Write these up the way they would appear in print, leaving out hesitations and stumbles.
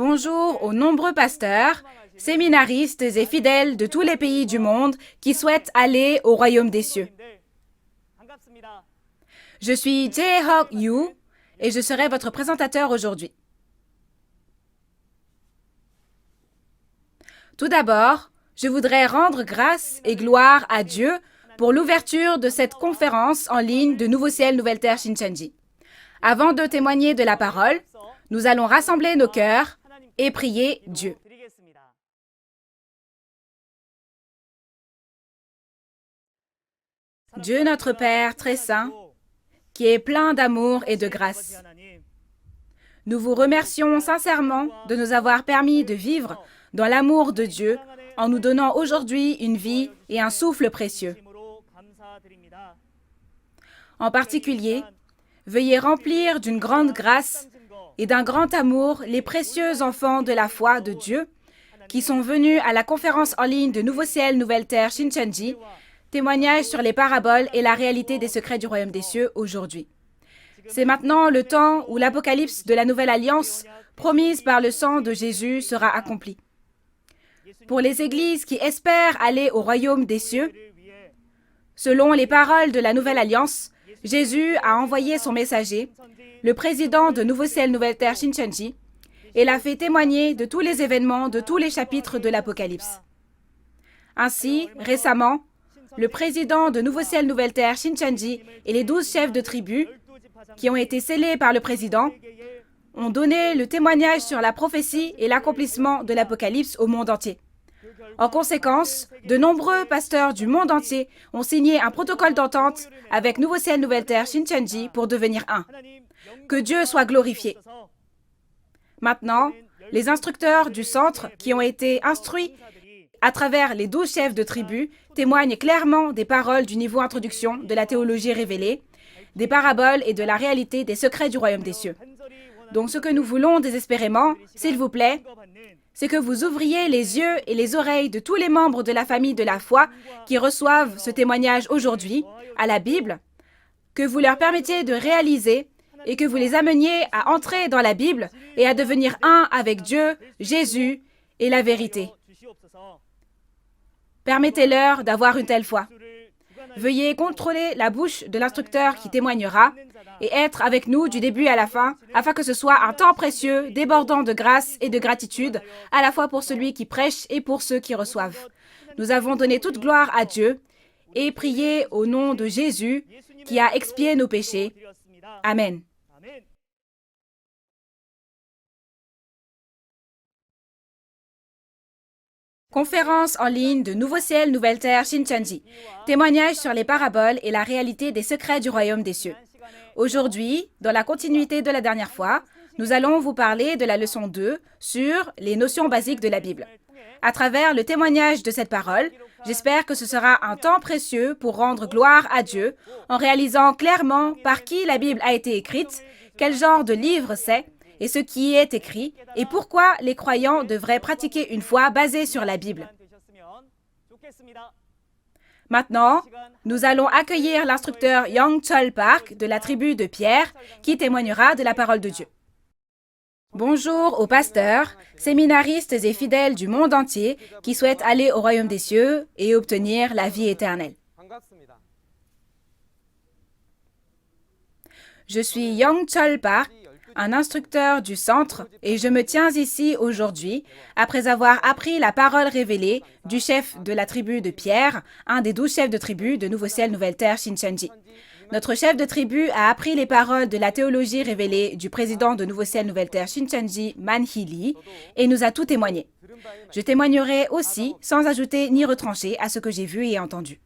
Bonjour aux nombreux pasteurs, séminaristes et fidèles de tous les pays du monde qui souhaitent aller au royaume des cieux. Je suis Jae-Hok Yu et je serai votre présentateur aujourd'hui. Tout d'abord, je voudrais rendre grâce et gloire à Dieu pour l'ouverture de cette conférence en ligne de Nouveau Ciel, Nouvelle Terre Shincheonji. Avant de témoigner de la parole, nous allons rassembler nos cœurs et prier Dieu. Dieu notre Père très saint, qui est plein d'amour et de grâce, nous vous remercions sincèrement de nous avoir permis de vivre dans l'amour de Dieu en nous donnant aujourd'hui une vie et un souffle précieux. En particulier, veuillez remplir d'une grande grâce et d'un grand amour les précieux enfants de la foi de Dieu qui sont venus à la conférence en ligne de Nouveau Ciel, Nouvelle Terre Shincheonji, témoignage sur les paraboles et la réalité des secrets du royaume des cieux aujourd'hui. C'est maintenant le temps où l'apocalypse de la nouvelle alliance, promise par le sang de Jésus, sera accompli. Pour les églises qui espèrent aller au royaume des cieux, selon les paroles de la nouvelle alliance, Jésus a envoyé son messager, le président de Nouveau Ciel, Nouvelle Terre Shincheonji, et l'a fait témoigner de tous les événements de tous les chapitres de l'Apocalypse. Ainsi, récemment, le président de Nouveau Ciel, Nouvelle Terre Shincheonji et les 12 chefs de tribu, qui ont été scellés par le président, ont donné le témoignage sur la prophétie et l'accomplissement de l'Apocalypse au monde entier. En conséquence, de nombreux pasteurs du monde entier ont signé un protocole d'entente avec Nouveau Ciel, Nouvelle Terre Shincheonji pour devenir un. Que Dieu soit glorifié. Maintenant, les instructeurs du centre qui ont été instruits à travers les 12 chefs de tribu témoignent clairement des paroles du niveau introduction de la théologie révélée, des paraboles et de la réalité des secrets du royaume des cieux. Donc ce que nous voulons désespérément, s'il vous plaît, c'est que vous ouvriez les yeux et les oreilles de tous les membres de la famille de la foi qui reçoivent ce témoignage aujourd'hui à la Bible, que vous leur permettiez de réaliser et que vous les ameniez à entrer dans la Bible et à devenir un avec Dieu, Jésus et la vérité. Permettez-leur d'avoir une telle foi. Veuillez contrôler la bouche de l'instructeur qui témoignera et être avec nous du début à la fin, afin que ce soit un temps précieux, débordant de grâce et de gratitude, à la fois pour celui qui prêche et pour ceux qui reçoivent. Nous avons donné toute gloire à Dieu et prié au nom de Jésus qui a expié nos péchés. Amen. Conférence en ligne de Nouveau Ciel, Nouvelle Terre Shincheonji. Témoignage sur les paraboles et la réalité des secrets du royaume des cieux. Aujourd'hui, dans la continuité de la dernière fois, nous allons vous parler de la leçon 2 sur les notions basiques de la Bible. À travers le témoignage de cette parole, j'espère que ce sera un temps précieux pour rendre gloire à Dieu en réalisant clairement par qui la Bible a été écrite, quel genre de livre c'est, et ce qui y est écrit, et pourquoi les croyants devraient pratiquer une foi basée sur la Bible. Maintenant, nous allons accueillir l'instructeur Young-Chol Park de la tribu de Pierre, qui témoignera de la parole de Dieu. Bonjour aux pasteurs, séminaristes et fidèles du monde entier qui souhaitent aller au royaume des cieux et obtenir la vie éternelle. Je suis Young-Chol Park, un instructeur du centre, et je me tiens ici aujourd'hui après avoir appris la parole révélée du chef de la tribu de Pierre, un des 12 chefs de tribu de Nouveau Ciel, Nouvelle Terre Shincheonji. Notre chef de tribu a appris les paroles de la théologie révélée du président de Nouveau Ciel, Nouvelle Terre Shincheonji, Man Hee-lee, et nous a tout témoigné. Je témoignerai aussi, sans ajouter ni retrancher, à ce que j'ai vu et entendu.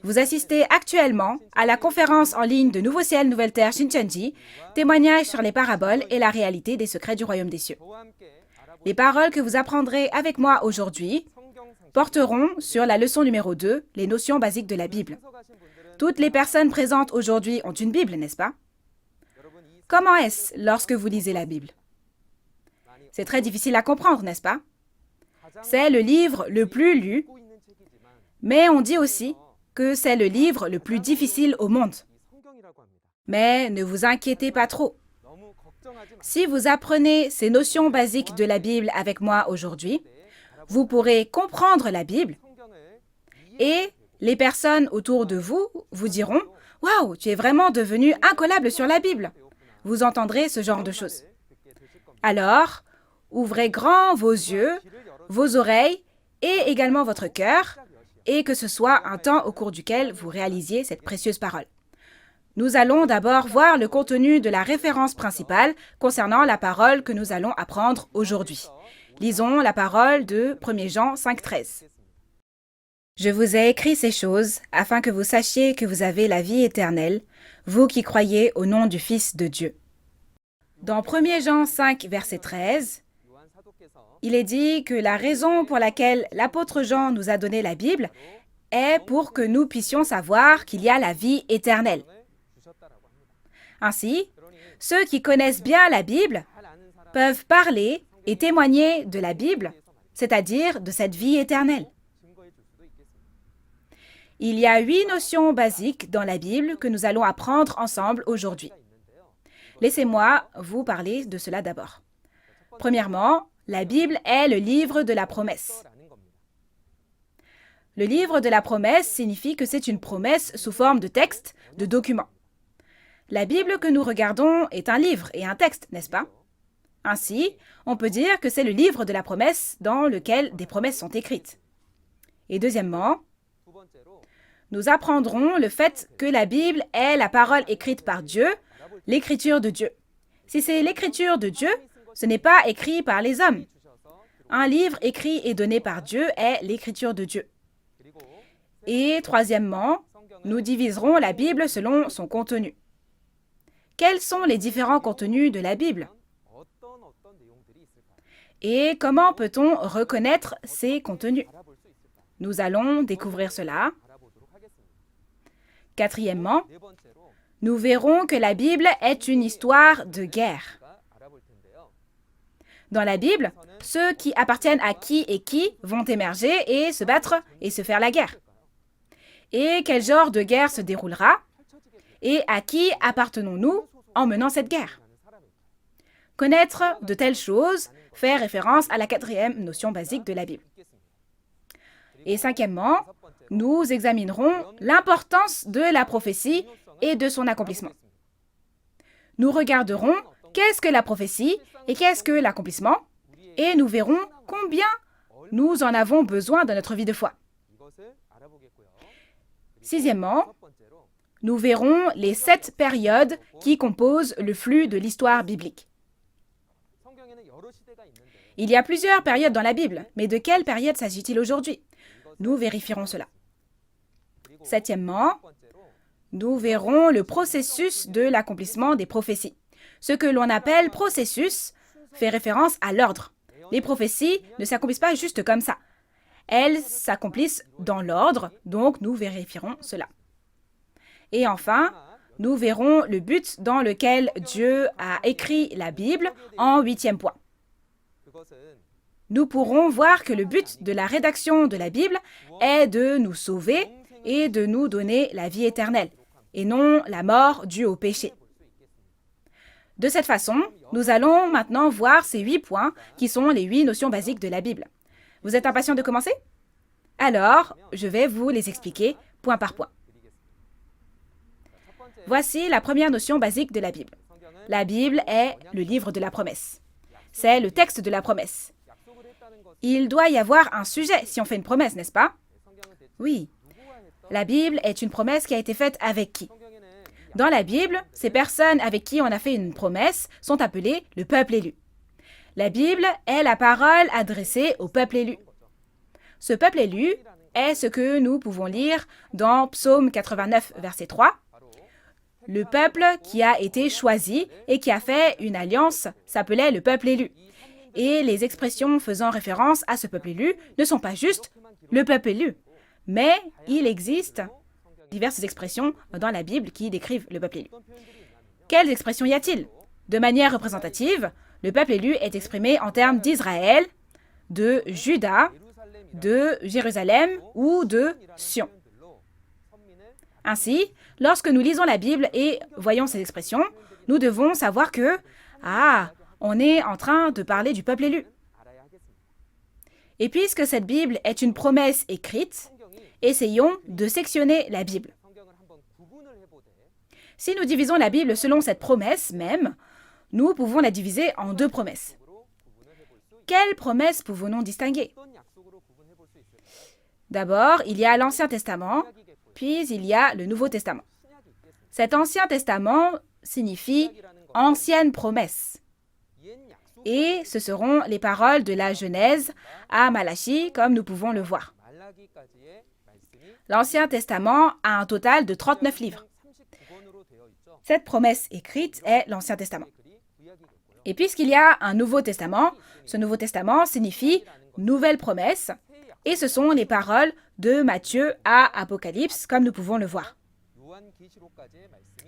Vous assistez actuellement à la conférence en ligne de Nouveau Ciel, Nouvelle Terre Shincheonji, témoignage sur les paraboles et la réalité des secrets du royaume des cieux. Les paroles que vous apprendrez avec moi aujourd'hui porteront sur la leçon numéro 2, les notions basiques de la Bible. Toutes les personnes présentes aujourd'hui ont une Bible, n'est-ce pas? Comment est-ce lorsque vous lisez la Bible? C'est très difficile à comprendre, n'est-ce pas? C'est le livre le plus lu, mais on dit aussi que c'est le livre le plus difficile au monde. Mais ne vous inquiétez pas trop. Si vous apprenez ces notions basiques de la Bible avec moi aujourd'hui, vous pourrez comprendre la Bible et les personnes autour de vous vous diront « Waouh, tu es vraiment devenu incollable sur la Bible !» Vous entendrez ce genre de choses. Alors, ouvrez grand vos yeux, vos oreilles et également votre cœur, et que ce soit un temps au cours duquel vous réalisiez cette précieuse parole. Nous allons d'abord voir le contenu de la référence principale concernant la parole que nous allons apprendre aujourd'hui. Lisons la parole de 1 Jean 5,13. « Je vous ai écrit ces choses afin que vous sachiez que vous avez la vie éternelle, vous qui croyez au nom du Fils de Dieu. » Dans 1 Jean 5, verset 13, il est dit que la raison pour laquelle l'apôtre Jean nous a donné la Bible est pour que nous puissions savoir qu'il y a la vie éternelle. Ainsi, ceux qui connaissent bien la Bible peuvent parler et témoigner de la Bible, c'est-à-dire de cette vie éternelle. Il y a 8 notions basiques dans la Bible que nous allons apprendre ensemble aujourd'hui. Laissez-moi vous parler de cela d'abord. Premièrement, la Bible est le livre de la promesse. Le livre de la promesse signifie que c'est une promesse sous forme de texte, de document. La Bible que nous regardons est un livre et un texte, n'est-ce pas? Ainsi, on peut dire que c'est le livre de la promesse dans lequel des promesses sont écrites. Et deuxièmement, nous apprendrons le fait que la Bible est la parole écrite par Dieu, l'écriture de Dieu. Si c'est l'écriture de Dieu, ce n'est pas écrit par les hommes. Un livre écrit et donné par Dieu est l'écriture de Dieu. Et troisièmement, nous diviserons la Bible selon son contenu. Quels sont les différents contenus de la Bible? Et comment peut-on reconnaître ces contenus? Nous allons découvrir cela. Quatrièmement, nous verrons que la Bible est une histoire de guerre. Dans la Bible, ceux qui appartiennent à qui et qui vont émerger et se battre et se faire la guerre. Et quel genre de guerre se déroulera? Et à qui appartenons-nous en menant cette guerre? Connaître de telles choses fait référence à la 4e notion basique de la Bible. Et cinquièmement, nous examinerons l'importance de la prophétie et de son accomplissement. Nous regarderons qu'est-ce que la prophétie et qu'est-ce que l'accomplissement, et nous verrons combien nous en avons besoin dans notre vie de foi. Sixièmement, nous verrons les 7 périodes qui composent le flux de l'histoire biblique. Il y a plusieurs périodes dans la Bible, mais de quelle période s'agit-il aujourd'hui? Nous vérifierons cela. Septièmement, nous verrons le processus de l'accomplissement des prophéties. Ce que l'on appelle processus fait référence à l'ordre. Les prophéties ne s'accomplissent pas juste comme ça. Elles s'accomplissent dans l'ordre, donc nous vérifierons cela. Et enfin, nous verrons le but dans lequel Dieu a écrit la Bible en 8e point. Nous pourrons voir que le but de la rédaction de la Bible est de nous sauver et de nous donner la vie éternelle, et non la mort due au péché. De cette façon, nous allons maintenant voir ces 8 points qui sont les 8 notions basiques de la Bible. Vous êtes impatient de commencer? Alors, je vais vous les expliquer point par point. Voici la première notion basique de la Bible. La Bible est le livre de la promesse. C'est le texte de la promesse. Il doit y avoir un sujet si on fait une promesse, n'est-ce pas? Oui. La Bible est une promesse qui a été faite avec qui? Dans la Bible, ces personnes avec qui on a fait une promesse sont appelées le peuple élu. La Bible est la parole adressée au peuple élu. Ce peuple élu est ce que nous pouvons lire dans Psaume 89, verset 3. Le peuple qui a été choisi et qui a fait une alliance s'appelait le peuple élu. Et les expressions faisant référence à ce peuple élu ne sont pas juste le peuple élu, mais il existe diverses expressions dans la Bible qui décrivent le peuple élu. Quelles expressions y a-t-il? De manière représentative, le peuple élu est exprimé en termes d'Israël, de Juda, de Jérusalem ou de Sion. Ainsi, lorsque nous lisons la Bible et voyons ces expressions, nous devons savoir que Ah, on est en train de parler du peuple élu. Et puisque cette Bible est une promesse écrite, essayons de sectionner la Bible. Si nous divisons la Bible selon cette promesse même, nous pouvons la diviser en deux promesses. Quelles promesses pouvons-nous distinguer? D'abord, il y a l'Ancien Testament, puis il y a le Nouveau Testament. Cet Ancien Testament signifie « ancienne promesse ». Et ce seront les paroles de la Genèse à Malachie, comme nous pouvons le voir. L'Ancien Testament a un total de 39 livres. Cette promesse écrite est l'Ancien Testament. Et puisqu'il y a un Nouveau Testament, ce Nouveau Testament signifie « nouvelle promesse » et ce sont les paroles de Matthieu à Apocalypse, comme nous pouvons le voir.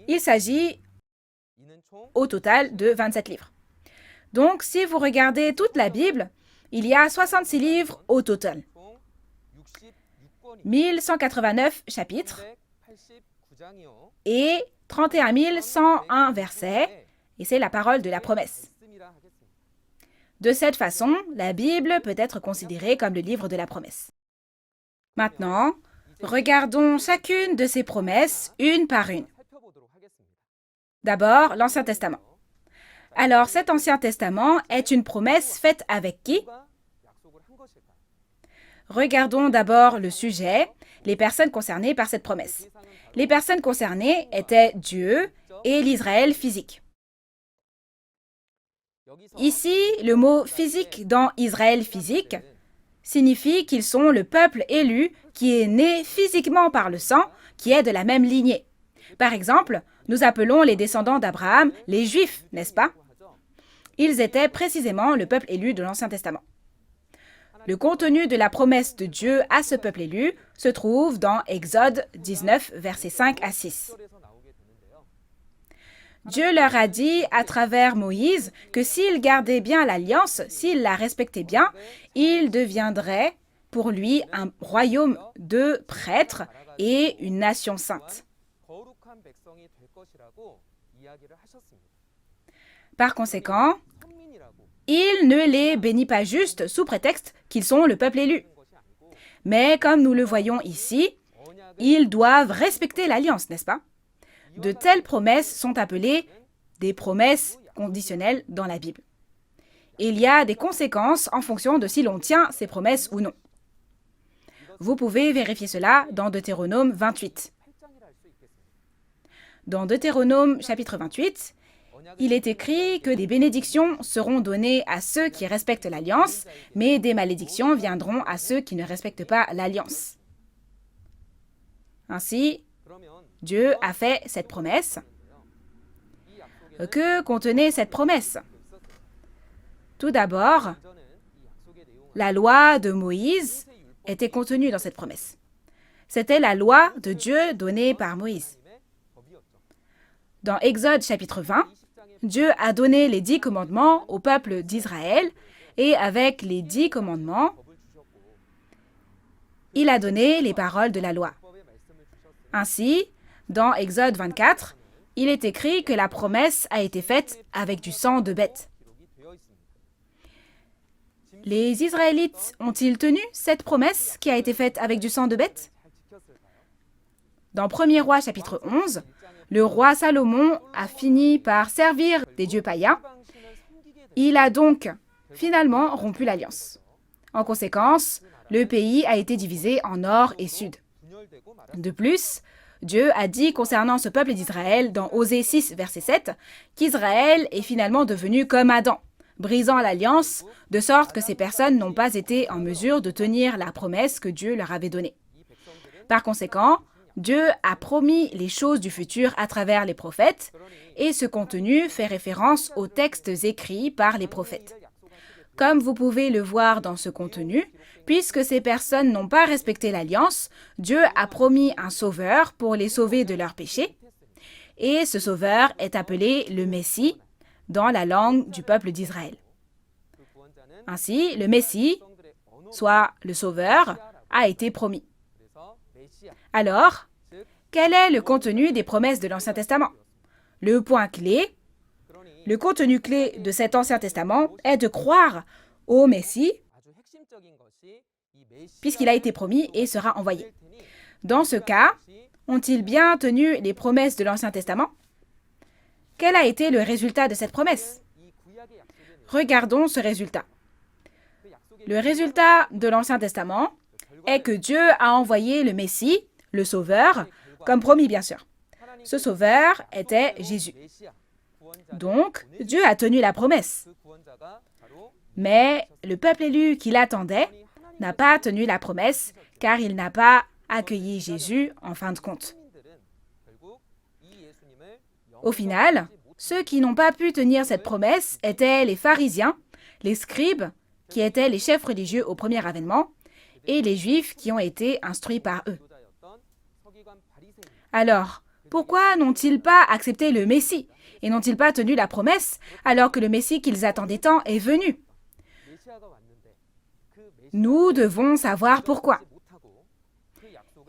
Il s'agit au total de 27 livres. Donc, si vous regardez toute la Bible, il y a 66 livres au total. 1189 chapitres et 31 101 versets, et c'est la parole de la promesse. De cette façon, la Bible peut être considérée comme le livre de la promesse. Maintenant, regardons chacune de ces promesses une par une. D'abord, l'Ancien Testament. Alors, cet Ancien Testament est une promesse faite avec qui? Regardons d'abord le sujet, les personnes concernées par cette promesse. Les personnes concernées étaient Dieu et l'Israël physique. Ici, le mot « physique » dans Israël physique signifie qu'ils sont le peuple élu qui est né physiquement par le sang, qui est de la même lignée. Par exemple, nous appelons les descendants d'Abraham les Juifs, n'est-ce pas? Ils étaient précisément le peuple élu de l'Ancien Testament. Le contenu de la promesse de Dieu à ce peuple élu se trouve dans Exode 19, versets 5 à 6. Dieu leur a dit à travers Moïse que s'ils gardaient bien l'alliance, s'ils la respectaient bien, ils deviendraient pour lui un royaume de prêtres et une nation sainte. Par conséquent, il ne les bénit pas juste sous prétexte qu'ils sont le peuple élu. Mais comme nous le voyons ici, ils doivent respecter l'alliance, n'est-ce pas? De telles promesses sont appelées des promesses conditionnelles dans la Bible. Il y a des conséquences en fonction de si l'on tient ces promesses ou non. Vous pouvez vérifier cela dans Deutéronome 28. Dans Deutéronome chapitre 28, il est écrit que des bénédictions seront données à ceux qui respectent l'alliance, mais des malédictions viendront à ceux qui ne respectent pas l'alliance. Ainsi, Dieu a fait cette promesse. Que contenait cette promesse? Tout d'abord, la loi de Moïse était contenue dans cette promesse. C'était la loi de Dieu donnée par Moïse. Dans Exode chapitre 20, Dieu a donné les 10 commandements au peuple d'Israël et avec les 10 commandements, il a donné les paroles de la loi. Ainsi, dans Exode 24, il est écrit que la promesse a été faite avec du sang de bête. Les Israélites ont-ils tenu cette promesse qui a été faite avec du sang de bête? Dans 1er Roi chapitre 11, le roi Salomon a fini par servir des dieux païens. Il a donc finalement rompu l'alliance. En conséquence, le pays a été divisé en nord et sud. De plus, Dieu a dit concernant ce peuple d'Israël dans Osée 6, verset 7, qu'Israël est finalement devenu comme Adam, brisant l'alliance, de sorte que ces personnes n'ont pas été en mesure de tenir la promesse que Dieu leur avait donnée. Par conséquent, Dieu a promis les choses du futur à travers les prophètes, et ce contenu fait référence aux textes écrits par les prophètes. Comme vous pouvez le voir dans ce contenu, puisque ces personnes n'ont pas respecté l'alliance, Dieu a promis un sauveur pour les sauver de leurs péchés, et ce sauveur est appelé le Messie dans la langue du peuple d'Israël. Ainsi, le Messie, soit le sauveur, a été promis. Alors, quel est le contenu des promesses de l'Ancien Testament? Le point clé, Le contenu clé de cet Ancien Testament est de croire au Messie, puisqu'il a été promis et sera envoyé. Dans ce cas, ont-ils bien tenu les promesses de l'Ancien Testament? Quel a été le résultat de cette promesse? Regardons ce résultat. Le résultat de l'Ancien Testament est que Dieu a envoyé le Messie, le Sauveur, comme promis bien sûr. Ce Sauveur était Jésus. Donc, Dieu a tenu la promesse. Mais le peuple élu qui l'attendait n'a pas tenu la promesse car il n'a pas accueilli Jésus en fin de compte. Au final, ceux qui n'ont pas pu tenir cette promesse étaient les pharisiens, les scribes, qui étaient les chefs religieux au premier avènement, et les Juifs qui ont été instruits par eux. Alors, pourquoi n'ont-ils pas accepté le Messie et n'ont-ils pas tenu la promesse alors que le Messie qu'ils attendaient tant est venu? Nous devons savoir pourquoi.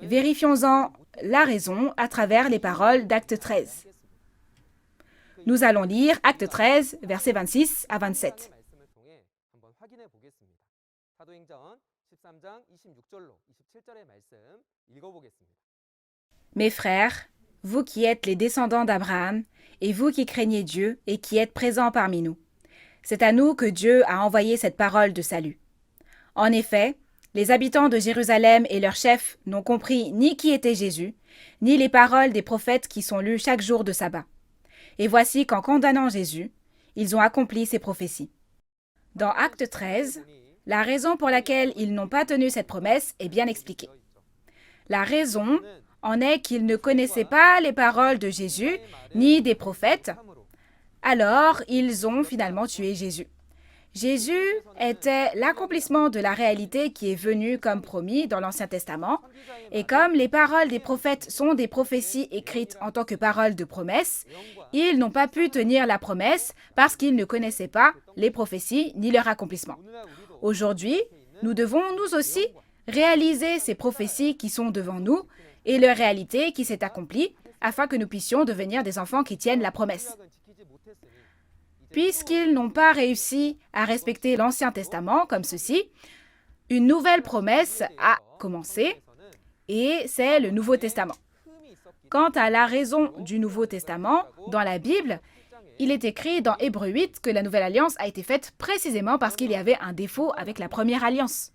Vérifions-en la raison à travers les paroles d'Acte 13. Nous allons lire Acte 13, versets 26 à 27. Mes frères, vous qui êtes les descendants d'Abraham, et vous qui craignez Dieu et qui êtes présents parmi nous, c'est à nous que Dieu a envoyé cette parole de salut. En effet, les habitants de Jérusalem et leurs chefs n'ont compris ni qui était Jésus, ni les paroles des prophètes qui sont lues chaque jour de sabbat. Et voici qu'en condamnant Jésus, ils ont accompli ces prophéties. Dans Acte 13, la raison pour laquelle ils n'ont pas tenu cette promesse est bien expliquée. La raison en est qu'ils ne connaissaient pas les paroles de Jésus ni des prophètes, alors ils ont finalement tué Jésus. Jésus était l'accomplissement de la réalité qui est venue comme promis dans l'Ancien Testament, et comme les paroles des prophètes sont des prophéties écrites en tant que paroles de promesse, ils n'ont pas pu tenir la promesse parce qu'ils ne connaissaient pas les prophéties ni leur accomplissement. Aujourd'hui, nous devons nous aussi réaliser ces prophéties qui sont devant nous et leur réalité qui s'est accomplie afin que nous puissions devenir des enfants qui tiennent la promesse. Puisqu'ils n'ont pas réussi à respecter l'Ancien Testament comme ceci, une nouvelle promesse a commencé et c'est le Nouveau Testament. Quant à la raison du Nouveau Testament, dans la Bible, il est écrit dans Hébreux 8 que la Nouvelle Alliance a été faite précisément parce qu'il y avait un défaut avec la première alliance.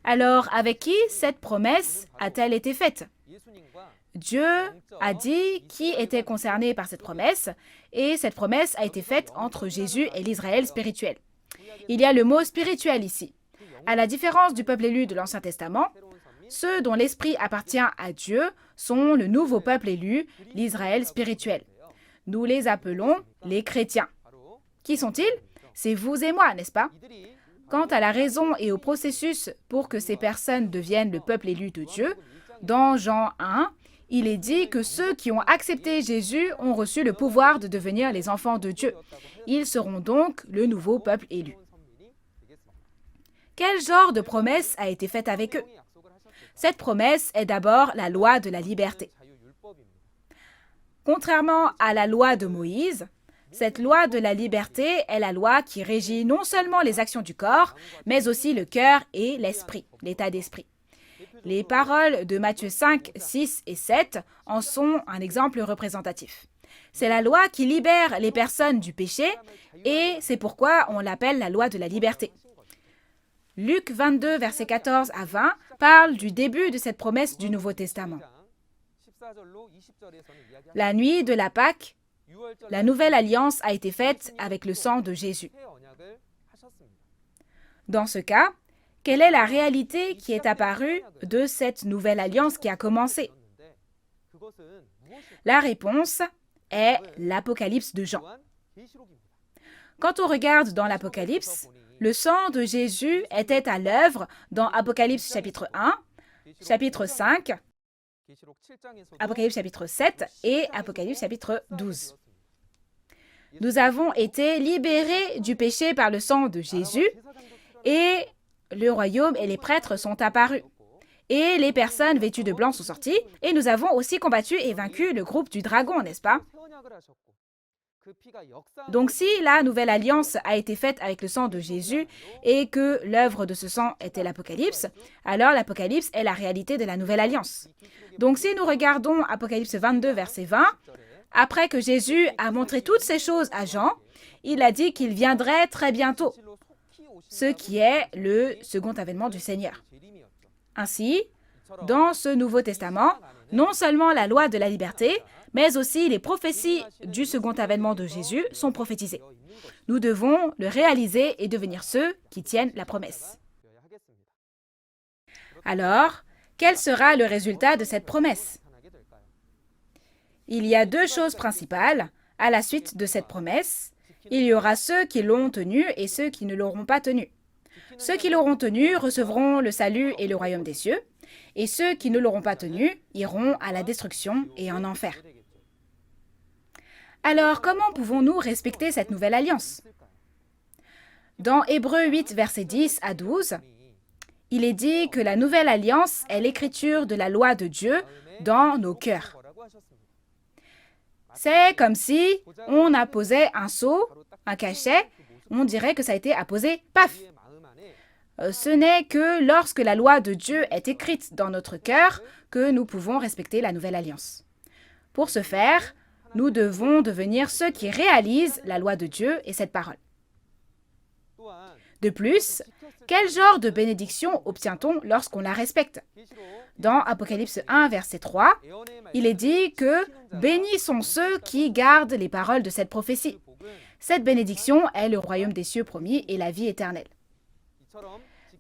Alors, avec qui cette promesse a-t-elle été faite? Dieu a dit qui était concerné par cette promesse, et cette promesse a été faite entre Jésus et l'Israël spirituel. Il y a le mot spirituel ici. À la différence du peuple élu de l'Ancien Testament, ceux dont l'esprit appartient à Dieu sont le nouveau peuple élu, l'Israël spirituel. Nous les appelons les chrétiens. Qui sont-ils? C'est vous et moi, n'est-ce pas? Quant à la raison et au processus pour que ces personnes deviennent le peuple élu de Dieu, dans Jean 1, il est dit que ceux qui ont accepté Jésus ont reçu le pouvoir de devenir les enfants de Dieu. Ils seront donc le nouveau peuple élu. Quel genre de promesse a été faite avec eux? Cette promesse est d'abord la loi de la liberté. Contrairement à la loi de Moïse, cette loi de la liberté est la loi qui régit non seulement les actions du corps, mais aussi le cœur et l'esprit, l'état d'esprit. Les paroles de Matthieu 5, 6 et 7 en sont un exemple représentatif. C'est la loi qui libère les personnes du péché et c'est pourquoi on l'appelle la loi de la liberté. Luc 22, versets 14 à 20 parle du début de cette promesse du Nouveau Testament. La nuit de la Pâque, la nouvelle alliance a été faite avec le sang de Jésus. Dans ce cas, quelle est la réalité qui est apparue de cette nouvelle alliance qui a commencé? La réponse est l'Apocalypse de Jean. Quand on regarde dans l'Apocalypse, le sang de Jésus était à l'œuvre dans Apocalypse chapitre 1, chapitre 5, Apocalypse chapitre 7 et Apocalypse chapitre 12. Nous avons été libérés du péché par le sang de Jésus et le royaume et les prêtres sont apparus. Et les personnes vêtues de blanc sont sorties et nous avons aussi combattu et vaincu le groupe du dragon, n'est-ce pas? Donc si la nouvelle alliance a été faite avec le sang de Jésus et que l'œuvre de ce sang était l'Apocalypse, alors l'Apocalypse est la réalité de la nouvelle alliance. Donc si nous regardons Apocalypse 22, verset 20, après que Jésus a montré toutes ces choses à Jean, il a dit qu'il viendrait très bientôt, ce qui est le second avènement du Seigneur. Ainsi, dans ce Nouveau Testament, non seulement la loi de la liberté, mais aussi les prophéties du second avènement de Jésus sont prophétisées. Nous devons le réaliser et devenir ceux qui tiennent la promesse. Alors, quel sera le résultat de cette promesse? Il y a deux choses principales à la suite de cette promesse. Il y aura ceux qui l'ont tenue et ceux qui ne l'auront pas tenue. Ceux qui l'auront tenue recevront le salut et le royaume des cieux, et ceux qui ne l'auront pas tenue iront à la destruction et en enfer. Alors, comment pouvons-nous respecter cette nouvelle alliance? Dans Hébreux 8, versets 10 à 12, il est dit que la nouvelle alliance est l'écriture de la loi de Dieu dans nos cœurs. C'est comme si on apposait un sceau, un cachet, on dirait que ça a été apposé, paf! Ce n'est que lorsque la loi de Dieu est écrite dans notre cœur que nous pouvons respecter la nouvelle alliance. Pour ce faire, nous devons devenir ceux qui réalisent la loi de Dieu et cette parole. De plus, quel genre de bénédiction obtient-on lorsqu'on la respecte? Dans Apocalypse 1, verset 3, il est dit que « Bénis sont ceux qui gardent les paroles de cette prophétie ». Cette bénédiction est le royaume des cieux promis et la vie éternelle.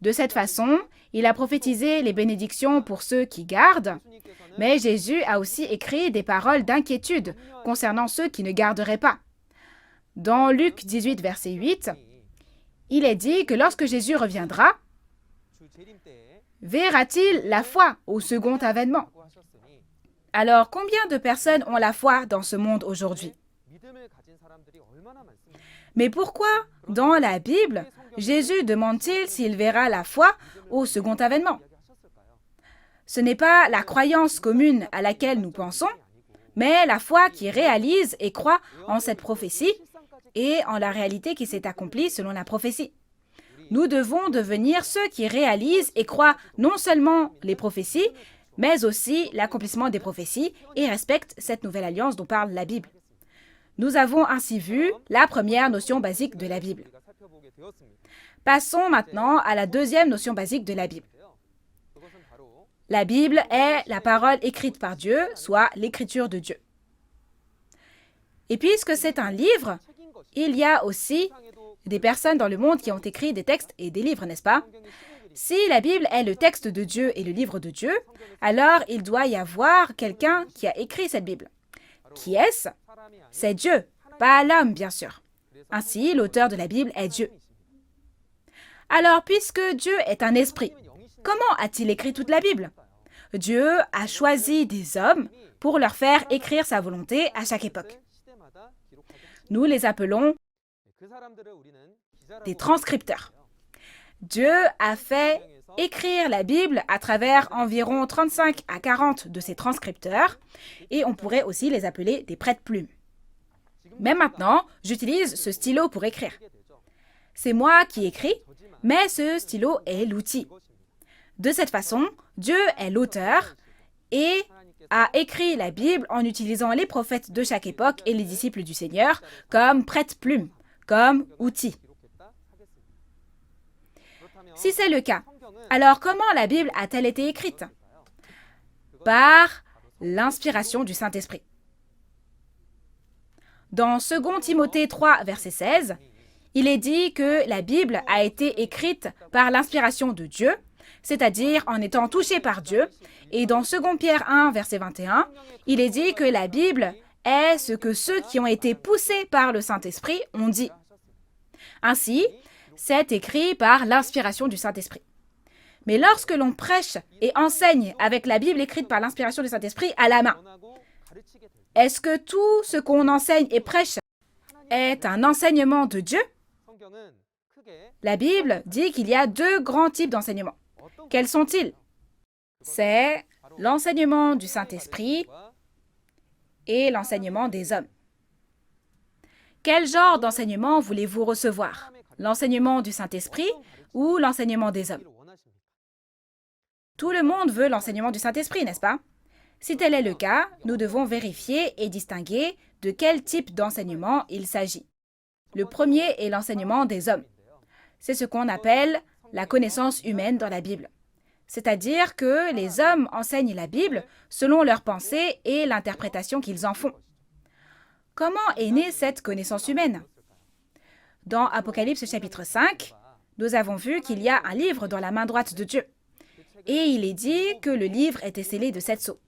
De cette façon, il a prophétisé les bénédictions pour ceux qui gardent, mais Jésus a aussi écrit des paroles d'inquiétude concernant ceux qui ne garderaient pas. Dans Luc 18, verset 8, il est dit que lorsque Jésus reviendra, verra-t-il la foi au second avènement? Alors, combien de personnes ont la foi dans ce monde aujourd'hui? Mais pourquoi, dans la Bible, Jésus demande-t-il s'il verra la foi au second avènement? Ce n'est pas la croyance commune à laquelle nous pensons, mais la foi qui réalise et croit en cette prophétie et en la réalité qui s'est accomplie selon la prophétie. Nous devons devenir ceux qui réalisent et croient non seulement les prophéties, mais aussi l'accomplissement des prophéties et respectent cette nouvelle alliance dont parle la Bible. Nous avons ainsi vu la première notion basique de la Bible. Passons maintenant à la deuxième notion basique de la Bible. La Bible est la parole écrite par Dieu, soit l'écriture de Dieu. Et puisque c'est un livre, il y a aussi des personnes dans le monde qui ont écrit des textes et des livres, n'est-ce pas? Si la Bible est le texte de Dieu et le livre de Dieu, alors il doit y avoir quelqu'un qui a écrit cette Bible. Qui est-ce? C'est Dieu, pas l'homme, bien sûr. Ainsi, l'auteur de la Bible est Dieu. Alors, puisque Dieu est un esprit, comment a-t-il écrit toute la Bible? Dieu a choisi des hommes pour leur faire écrire sa volonté à chaque époque. Nous les appelons des transcripteurs. Dieu a fait écrire la Bible à travers environ 35 à 40 de ces transcripteurs et on pourrait aussi les appeler des prête-plumes. Mais maintenant, j'utilise ce stylo pour écrire. C'est moi qui écris, mais ce stylo est l'outil. De cette façon, Dieu est l'auteur et a écrit la Bible en utilisant les prophètes de chaque époque et les disciples du Seigneur comme prête-plume, comme outil. Si c'est le cas, alors comment la Bible a-t-elle été écrite? Par l'inspiration du Saint-Esprit. Dans 2 Timothée 3, verset 16, il est dit que la Bible a été écrite par l'inspiration de Dieu, c'est-à-dire en étant touchée par Dieu. Et dans 2 Pierre 1, verset 21, il est dit que la Bible est ce que ceux qui ont été poussés par le Saint-Esprit ont dit. Ainsi, c'est écrit par l'inspiration du Saint-Esprit. Mais lorsque l'on prêche et enseigne avec la Bible écrite par l'inspiration du Saint-Esprit à la main, est-ce que tout ce qu'on enseigne et prêche est un enseignement de Dieu? La Bible dit qu'il y a deux grands types d'enseignements. Quels sont-ils? C'est l'enseignement du Saint-Esprit et l'enseignement des hommes. Quel genre d'enseignement voulez-vous recevoir? L'enseignement du Saint-Esprit ou l'enseignement des hommes? Tout le monde veut l'enseignement du Saint-Esprit, n'est-ce pas? Si tel est le cas, nous devons vérifier et distinguer de quel type d'enseignement il s'agit. Le premier est l'enseignement des hommes. C'est ce qu'on appelle la connaissance humaine dans la Bible. C'est-à-dire que les hommes enseignent la Bible selon leurs pensées et l'interprétation qu'ils en font. Comment est née cette connaissance humaine? Dans Apocalypse chapitre 5, nous avons vu qu'il y a un livre dans la main droite de Dieu. Et il est dit que le livre était scellé de 7 sceaux.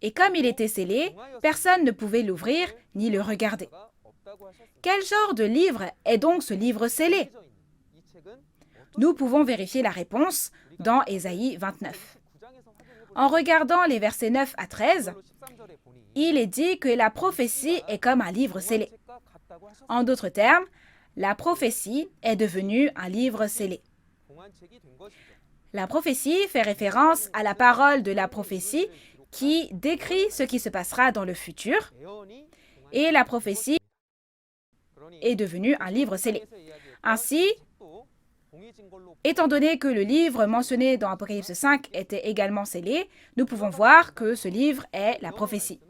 Et comme il était scellé, personne ne pouvait l'ouvrir ni le regarder. Quel genre de livre est donc ce livre scellé? Nous pouvons vérifier la réponse dans Ésaïe 29. En regardant les versets 9 à 13, il est dit que la prophétie est comme un livre scellé. En d'autres termes, la prophétie est devenue un livre scellé. La prophétie fait référence à la parole de la prophétie qui décrit ce qui se passera dans le futur, et la prophétie est devenue un livre scellé. Ainsi, étant donné que le livre mentionné dans Apocalypse 5 était également scellé, nous pouvons voir que ce livre est la prophétie.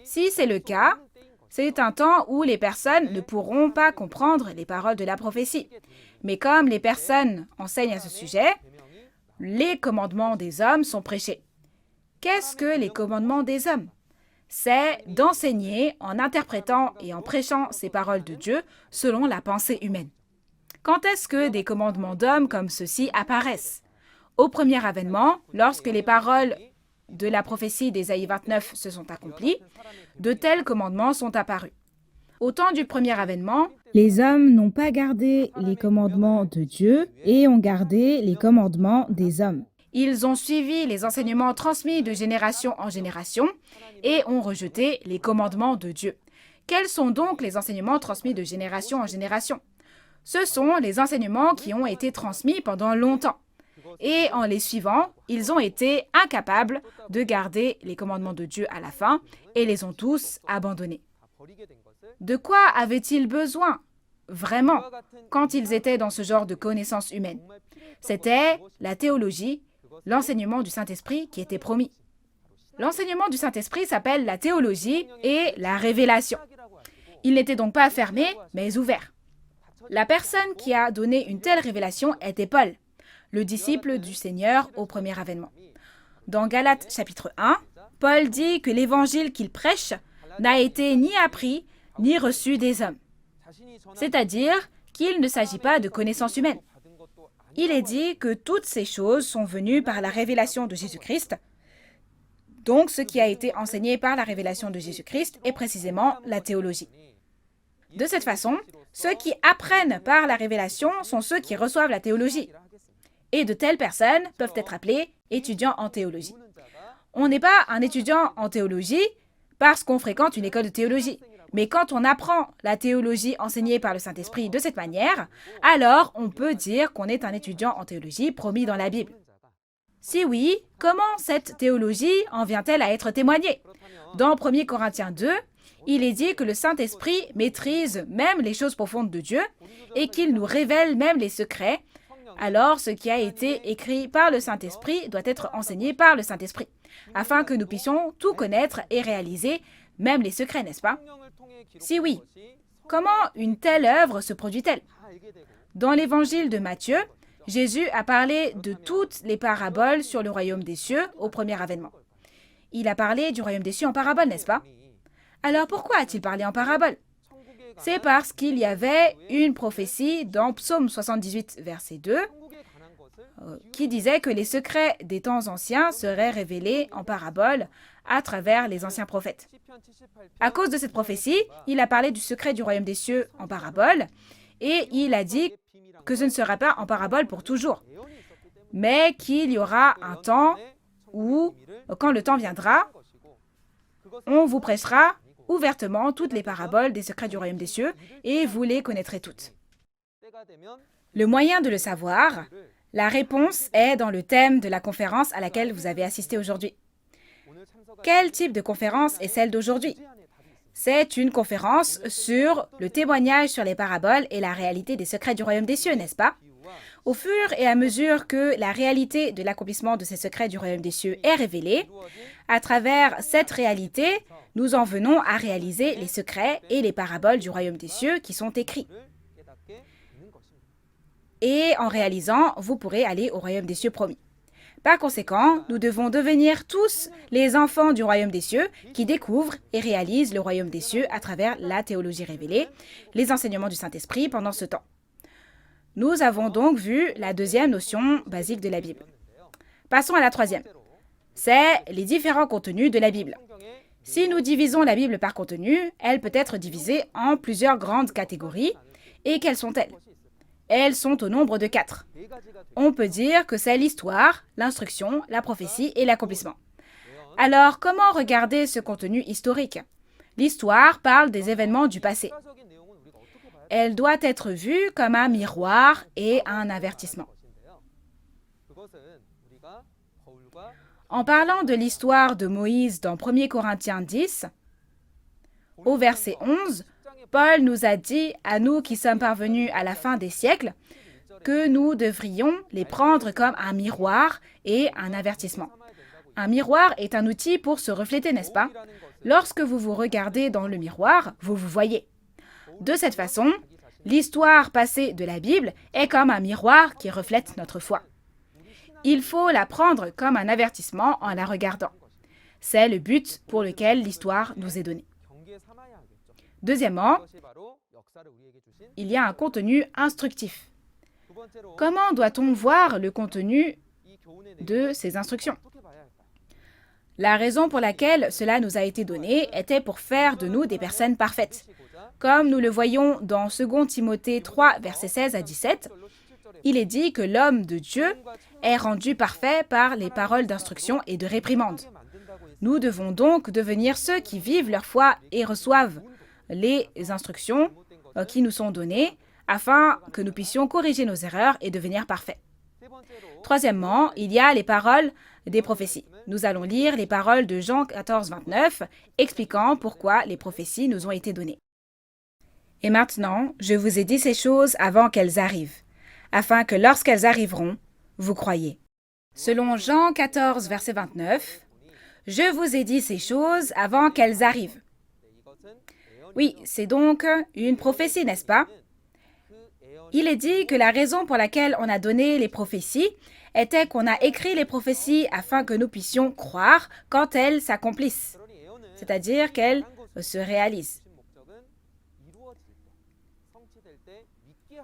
Si c'est le cas, c'est un temps où les personnes ne pourront pas comprendre les paroles de la prophétie. Mais comme les personnes enseignent à ce sujet, les commandements des hommes sont prêchés. Qu'est-ce que les commandements des hommes? C'est d'enseigner en interprétant et en prêchant ces paroles de Dieu selon la pensée humaine. Quand est-ce que des commandements d'hommes comme ceux-ci apparaissent? Au premier avènement, lorsque les paroles de la prophétie d'Ésaïe 29 se sont accomplies, de tels commandements sont apparus. Au temps du premier avènement, les hommes n'ont pas gardé les commandements de Dieu et ont gardé les commandements des hommes. Ils ont suivi les enseignements transmis de génération en génération et ont rejeté les commandements de Dieu. Quels sont donc les enseignements transmis de génération en génération? Ce sont les enseignements qui ont été transmis pendant longtemps. Et en les suivant, ils ont été incapables de garder les commandements de Dieu à la fin et les ont tous abandonnés. De quoi avaient-ils besoin, vraiment, quand ils étaient dans ce genre de connaissances humaines? C'était la théologie, l'enseignement du Saint-Esprit qui était promis. L'enseignement du Saint-Esprit s'appelle la théologie et la révélation. Il n'était donc pas fermé, mais ouvert. La personne qui a donné une telle révélation était Paul, le disciple du Seigneur au premier avènement. Dans Galates chapitre 1, Paul dit que l'évangile qu'il prêche n'a été ni appris ni reçu des hommes. C'est-à-dire qu'il ne s'agit pas de connaissances humaines. Il est dit que toutes ces choses sont venues par la révélation de Jésus-Christ. Donc, ce qui a été enseigné par la révélation de Jésus-Christ est précisément la théologie. De cette façon, ceux qui apprennent par la révélation sont ceux qui reçoivent la théologie. Et de telles personnes peuvent être appelées étudiants en théologie. On n'est pas un étudiant en théologie parce qu'on fréquente une école de théologie. Mais quand on apprend la théologie enseignée par le Saint-Esprit de cette manière, alors on peut dire qu'on est un étudiant en théologie promis dans la Bible. Si oui, comment cette théologie en vient-elle à être témoignée? Dans 1 Corinthiens 2, il est dit que le Saint-Esprit maîtrise même les choses profondes de Dieu et qu'il nous révèle même les secrets. Alors, ce qui a été écrit par le Saint-Esprit doit être enseigné par le Saint-Esprit, afin que nous puissions tout connaître et réaliser, même les secrets, n'est-ce pas? Si oui, comment une telle œuvre se produit-elle? Dans l'évangile de Matthieu, Jésus a parlé de toutes les paraboles sur le royaume des cieux au premier avènement. Il a parlé du royaume des cieux en parabole, n'est-ce pas? Alors pourquoi a-t-il parlé en parabole? C'est parce qu'il y avait une prophétie dans Psaume 78, verset 2, qui disait que les secrets des temps anciens seraient révélés en parabole à travers les anciens prophètes. À cause de cette prophétie, il a parlé du secret du royaume des cieux en parabole, et il a dit que ce ne sera pas en parabole pour toujours, mais qu'il y aura un temps où, quand le temps viendra, on vous prêchera ouvertement toutes les paraboles des secrets du royaume des cieux, et vous les connaîtrez toutes. Le moyen de le savoir, la réponse est dans le thème de la conférence à laquelle vous avez assisté aujourd'hui. Quel type de conférence est celle d'aujourd'hui? C'est une conférence sur le témoignage sur les paraboles et la réalité des secrets du royaume des cieux, n'est-ce pas? Au fur et à mesure que la réalité de l'accomplissement de ces secrets du royaume des cieux est révélée, à travers cette réalité, nous en venons à réaliser les secrets et les paraboles du royaume des cieux qui sont écrits. Et en réalisant, vous pourrez aller au royaume des cieux promis. Par conséquent, nous devons devenir tous les enfants du royaume des cieux qui découvrent et réalisent le royaume des cieux à travers la théologie révélée, les enseignements du Saint-Esprit pendant ce temps. Nous avons donc vu la deuxième notion basique de la Bible. Passons à la troisième. C'est les différents contenus de la Bible. Si nous divisons la Bible par contenu, elle peut être divisée en plusieurs grandes catégories. Et quelles sont-elles? Elles sont au nombre de 4. On peut dire que c'est l'histoire, l'instruction, la prophétie et l'accomplissement. Alors, comment regarder ce contenu historique? L'histoire parle des événements du passé. Elle doit être vue comme un miroir et un avertissement. En parlant de l'histoire de Moïse dans 1 Corinthiens 10, au verset 11, Paul nous a dit, à nous qui sommes parvenus à la fin des siècles, que nous devrions les prendre comme un miroir et un avertissement. Un miroir est un outil pour se refléter, n'est-ce pas? Lorsque vous vous regardez dans le miroir, vous vous voyez. De cette façon, l'histoire passée de la Bible est comme un miroir qui reflète notre foi. Il faut la prendre comme un avertissement en la regardant. C'est le but pour lequel l'histoire nous est donnée. Deuxièmement, il y a un contenu instructif. Comment doit-on voir le contenu de ces instructions? La raison pour laquelle cela nous a été donné était pour faire de nous des personnes parfaites. Comme nous le voyons dans 2 Timothée 3, versets 16 à 17, il est dit que l'homme de Dieu est rendu parfait par les paroles d'instruction et de réprimande. Nous devons donc devenir ceux qui vivent leur foi et reçoivent les instructions qui nous sont données afin que nous puissions corriger nos erreurs et devenir parfaits. Troisièmement, il y a les paroles des prophéties. Nous allons lire les paroles de Jean 14, 29, expliquant pourquoi les prophéties nous ont été données. « Et maintenant, je vous ai dit ces choses avant qu'elles arrivent, afin que lorsqu'elles arriveront, vous croyiez. » Selon Jean 14, verset 29, « Je vous ai dit ces choses avant qu'elles arrivent. » Oui, c'est donc une prophétie, n'est-ce pas? Il est dit que la raison pour laquelle on a donné les prophéties était qu'on a écrit les prophéties afin que nous puissions croire quand elles s'accomplissent, c'est-à-dire qu'elles se réalisent.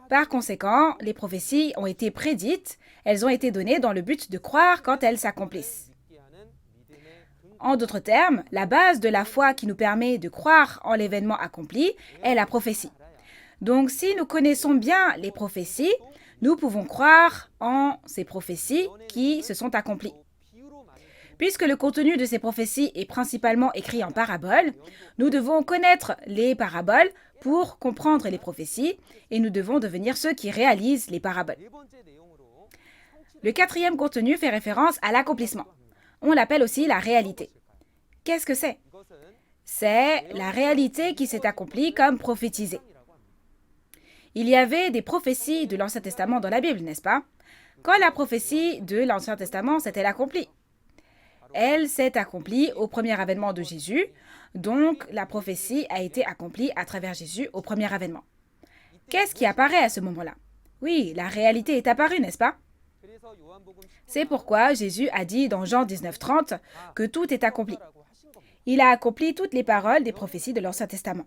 Par conséquent, les prophéties ont été prédites, elles ont été données dans le but de croire quand elles s'accomplissent. En d'autres termes, la base de la foi qui nous permet de croire en l'événement accompli est la prophétie. Donc, si nous connaissons bien les prophéties, nous pouvons croire en ces prophéties qui se sont accomplies. Puisque le contenu de ces prophéties est principalement écrit en paraboles, nous devons connaître les paraboles pour comprendre les prophéties et nous devons devenir ceux qui réalisent les paraboles. Le quatrième contenu fait référence à l'accomplissement. On l'appelle aussi la réalité. Qu'est-ce que c'est? C'est la réalité qui s'est accomplie comme prophétisée. Il y avait des prophéties de l'Ancien Testament dans la Bible, n'est-ce pas? Quand la prophétie de l'Ancien Testament s'est-elle accomplie? Elle s'est accomplie au premier avènement de Jésus, donc la prophétie a été accomplie à travers Jésus au premier avènement. Qu'est-ce qui apparaît à ce moment-là? Oui, la réalité est apparue, n'est-ce pas? C'est pourquoi Jésus a dit dans Jean 19, 30 que tout est accompli. Il a accompli toutes les paroles des prophéties de l'Ancien Testament.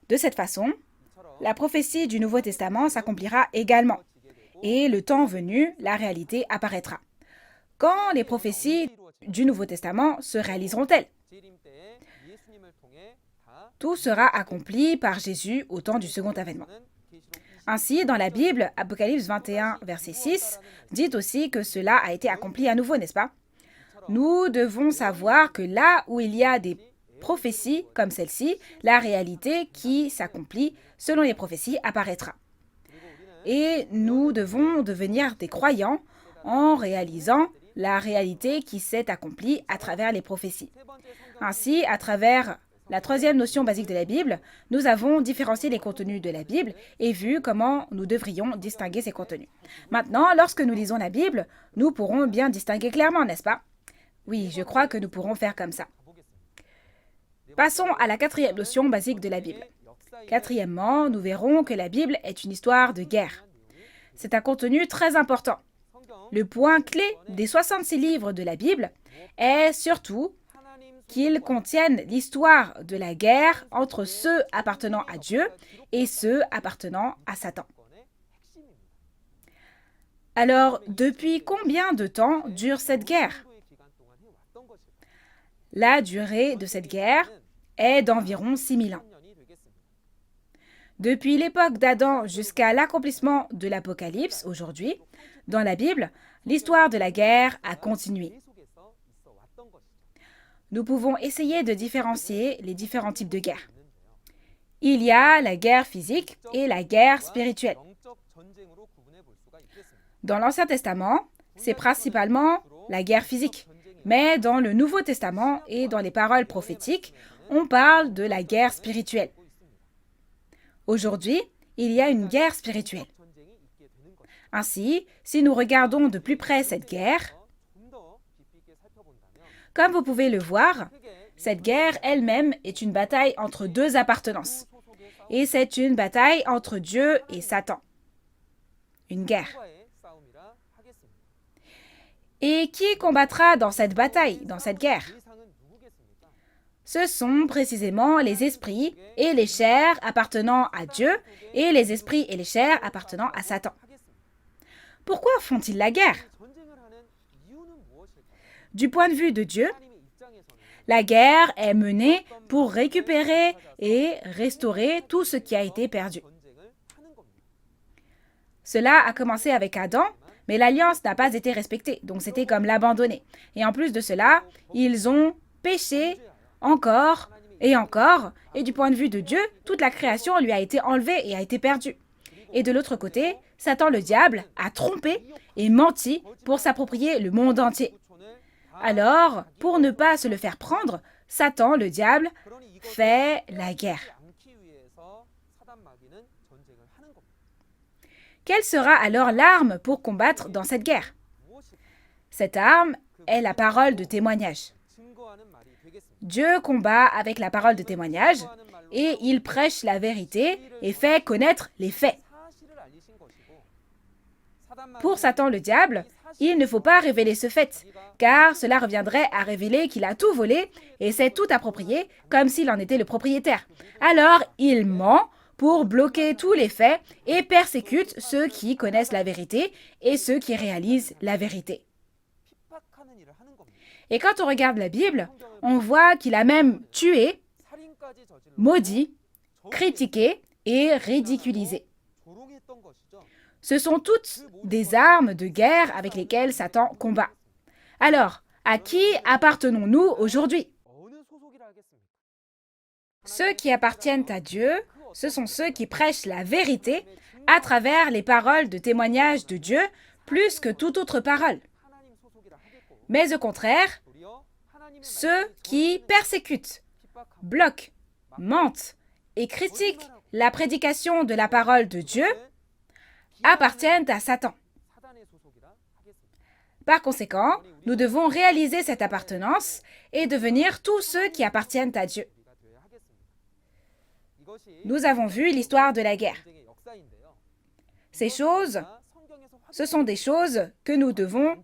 De cette façon, la prophétie du Nouveau Testament s'accomplira également. Et le temps venu, la réalité apparaîtra. Quand les prophéties du Nouveau Testament se réaliseront-elles? Tout sera accompli par Jésus au temps du second avènement. Ainsi, dans la Bible, Apocalypse 21, verset 6, dit aussi que cela a été accompli à nouveau, n'est-ce pas? Nous devons savoir que là où il y a des prophéties comme celle-ci, la réalité qui s'accomplit selon les prophéties apparaîtra. Et nous devons devenir des croyants en réalisant la réalité qui s'est accomplie à travers les prophéties. Ainsi, à travers la troisième notion basique de la Bible, nous avons différencié les contenus de la Bible et vu comment nous devrions distinguer ces contenus. Maintenant, lorsque nous lisons la Bible, nous pourrons bien distinguer clairement, n'est-ce pas? Oui, je crois que nous pourrons faire comme ça. Passons à la quatrième notion basique de la Bible. Quatrièmement, nous verrons que la Bible est une histoire de guerre. C'est un contenu très important. Le point clé des 66 livres de la Bible est surtout qu'ils contiennent l'histoire de la guerre entre ceux appartenant à Dieu et ceux appartenant à Satan. Alors, depuis combien de temps dure cette guerre? La durée de cette guerre est d'environ 6000 ans. Depuis l'époque d'Adam jusqu'à l'accomplissement de l'Apocalypse, aujourd'hui, dans la Bible, l'histoire de la guerre a continué. Nous pouvons essayer de différencier les différents types de guerre. Il y a la guerre physique et la guerre spirituelle. Dans l'Ancien Testament, c'est principalement la guerre physique. Mais dans le Nouveau Testament et dans les paroles prophétiques, on parle de la guerre spirituelle. Aujourd'hui, il y a une guerre spirituelle. Ainsi, si nous regardons de plus près cette guerre, comme vous pouvez le voir, cette guerre elle-même est une bataille entre deux appartenances. Et c'est une bataille entre Dieu et Satan. Une guerre. Et qui combattra dans cette bataille, dans cette guerre? Ce sont précisément les esprits et les chairs appartenant à Dieu et les esprits et les chairs appartenant à Satan. Pourquoi font-ils la guerre? Du point de vue de Dieu, la guerre est menée pour récupérer et restaurer tout ce qui a été perdu. Cela a commencé avec Adam, mais l'alliance n'a pas été respectée, donc c'était comme l'abandonner. Et en plus de cela, ils ont péché encore, et du point de vue de Dieu, toute la création lui a été enlevée et a été perdue. Et de l'autre côté, Satan le diable a trompé et menti pour s'approprier le monde entier. Alors, pour ne pas se le faire prendre, Satan le diable fait la guerre. Quelle sera alors l'arme pour combattre dans cette guerre? Cette arme est la parole de témoignage. Dieu combat avec la parole de témoignage et il prêche la vérité et fait connaître les faits. Pour Satan le diable, il ne faut pas révéler ce fait, car cela reviendrait à révéler qu'il a tout volé et s'est tout approprié comme s'il en était le propriétaire. Alors, il ment pour bloquer tous les faits et persécute ceux qui connaissent la vérité et ceux qui réalisent la vérité. Et quand on regarde la Bible, on voit qu'il a même tué, maudit, critiqué et ridiculisé. Ce sont toutes des armes de guerre avec lesquelles Satan combat. Alors, à qui appartenons-nous aujourd'hui? Ceux qui appartiennent à Dieu, ce sont ceux qui prêchent la vérité à travers les paroles de témoignage de Dieu plus que toute autre parole. Mais au contraire, ceux qui persécutent, bloquent, mentent et critiquent la prédication de la parole de Dieu appartiennent à Satan. Par conséquent, nous devons réaliser cette appartenance et devenir tous ceux qui appartiennent à Dieu. Nous avons vu l'histoire de la guerre. Ces choses, ce sont des choses que nous devons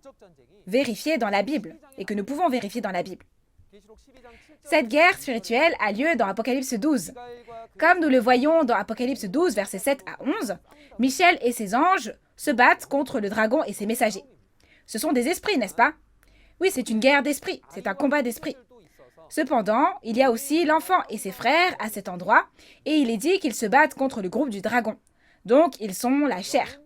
vérifier dans la Bible et que nous pouvons vérifier dans la Bible. Cette guerre spirituelle a lieu dans Apocalypse 12. Comme nous le voyons dans Apocalypse 12, versets 7 à 11, Michel et ses anges se battent contre le dragon et ses messagers. Ce sont des esprits, n'est-ce pas? Oui, c'est une guerre d'esprits, c'est un combat d'esprits. Cependant, il y a aussi l'enfant et ses frères à cet endroit, et il est dit qu'ils se battent contre le groupe du dragon. Donc, ils sont la chair.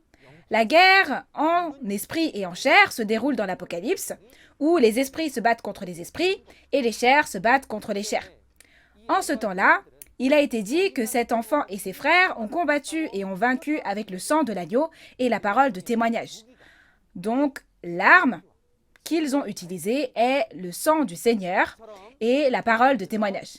La guerre en esprit et en chair se déroule dans l'Apocalypse, où les esprits se battent contre les esprits et les chairs se battent contre les chairs. En ce temps-là, il a été dit que cet enfant et ses frères ont combattu et ont vaincu avec le sang de l'agneau et la parole de témoignage. Donc, l'arme qu'ils ont utilisé est le sang du Seigneur et la parole de témoignage.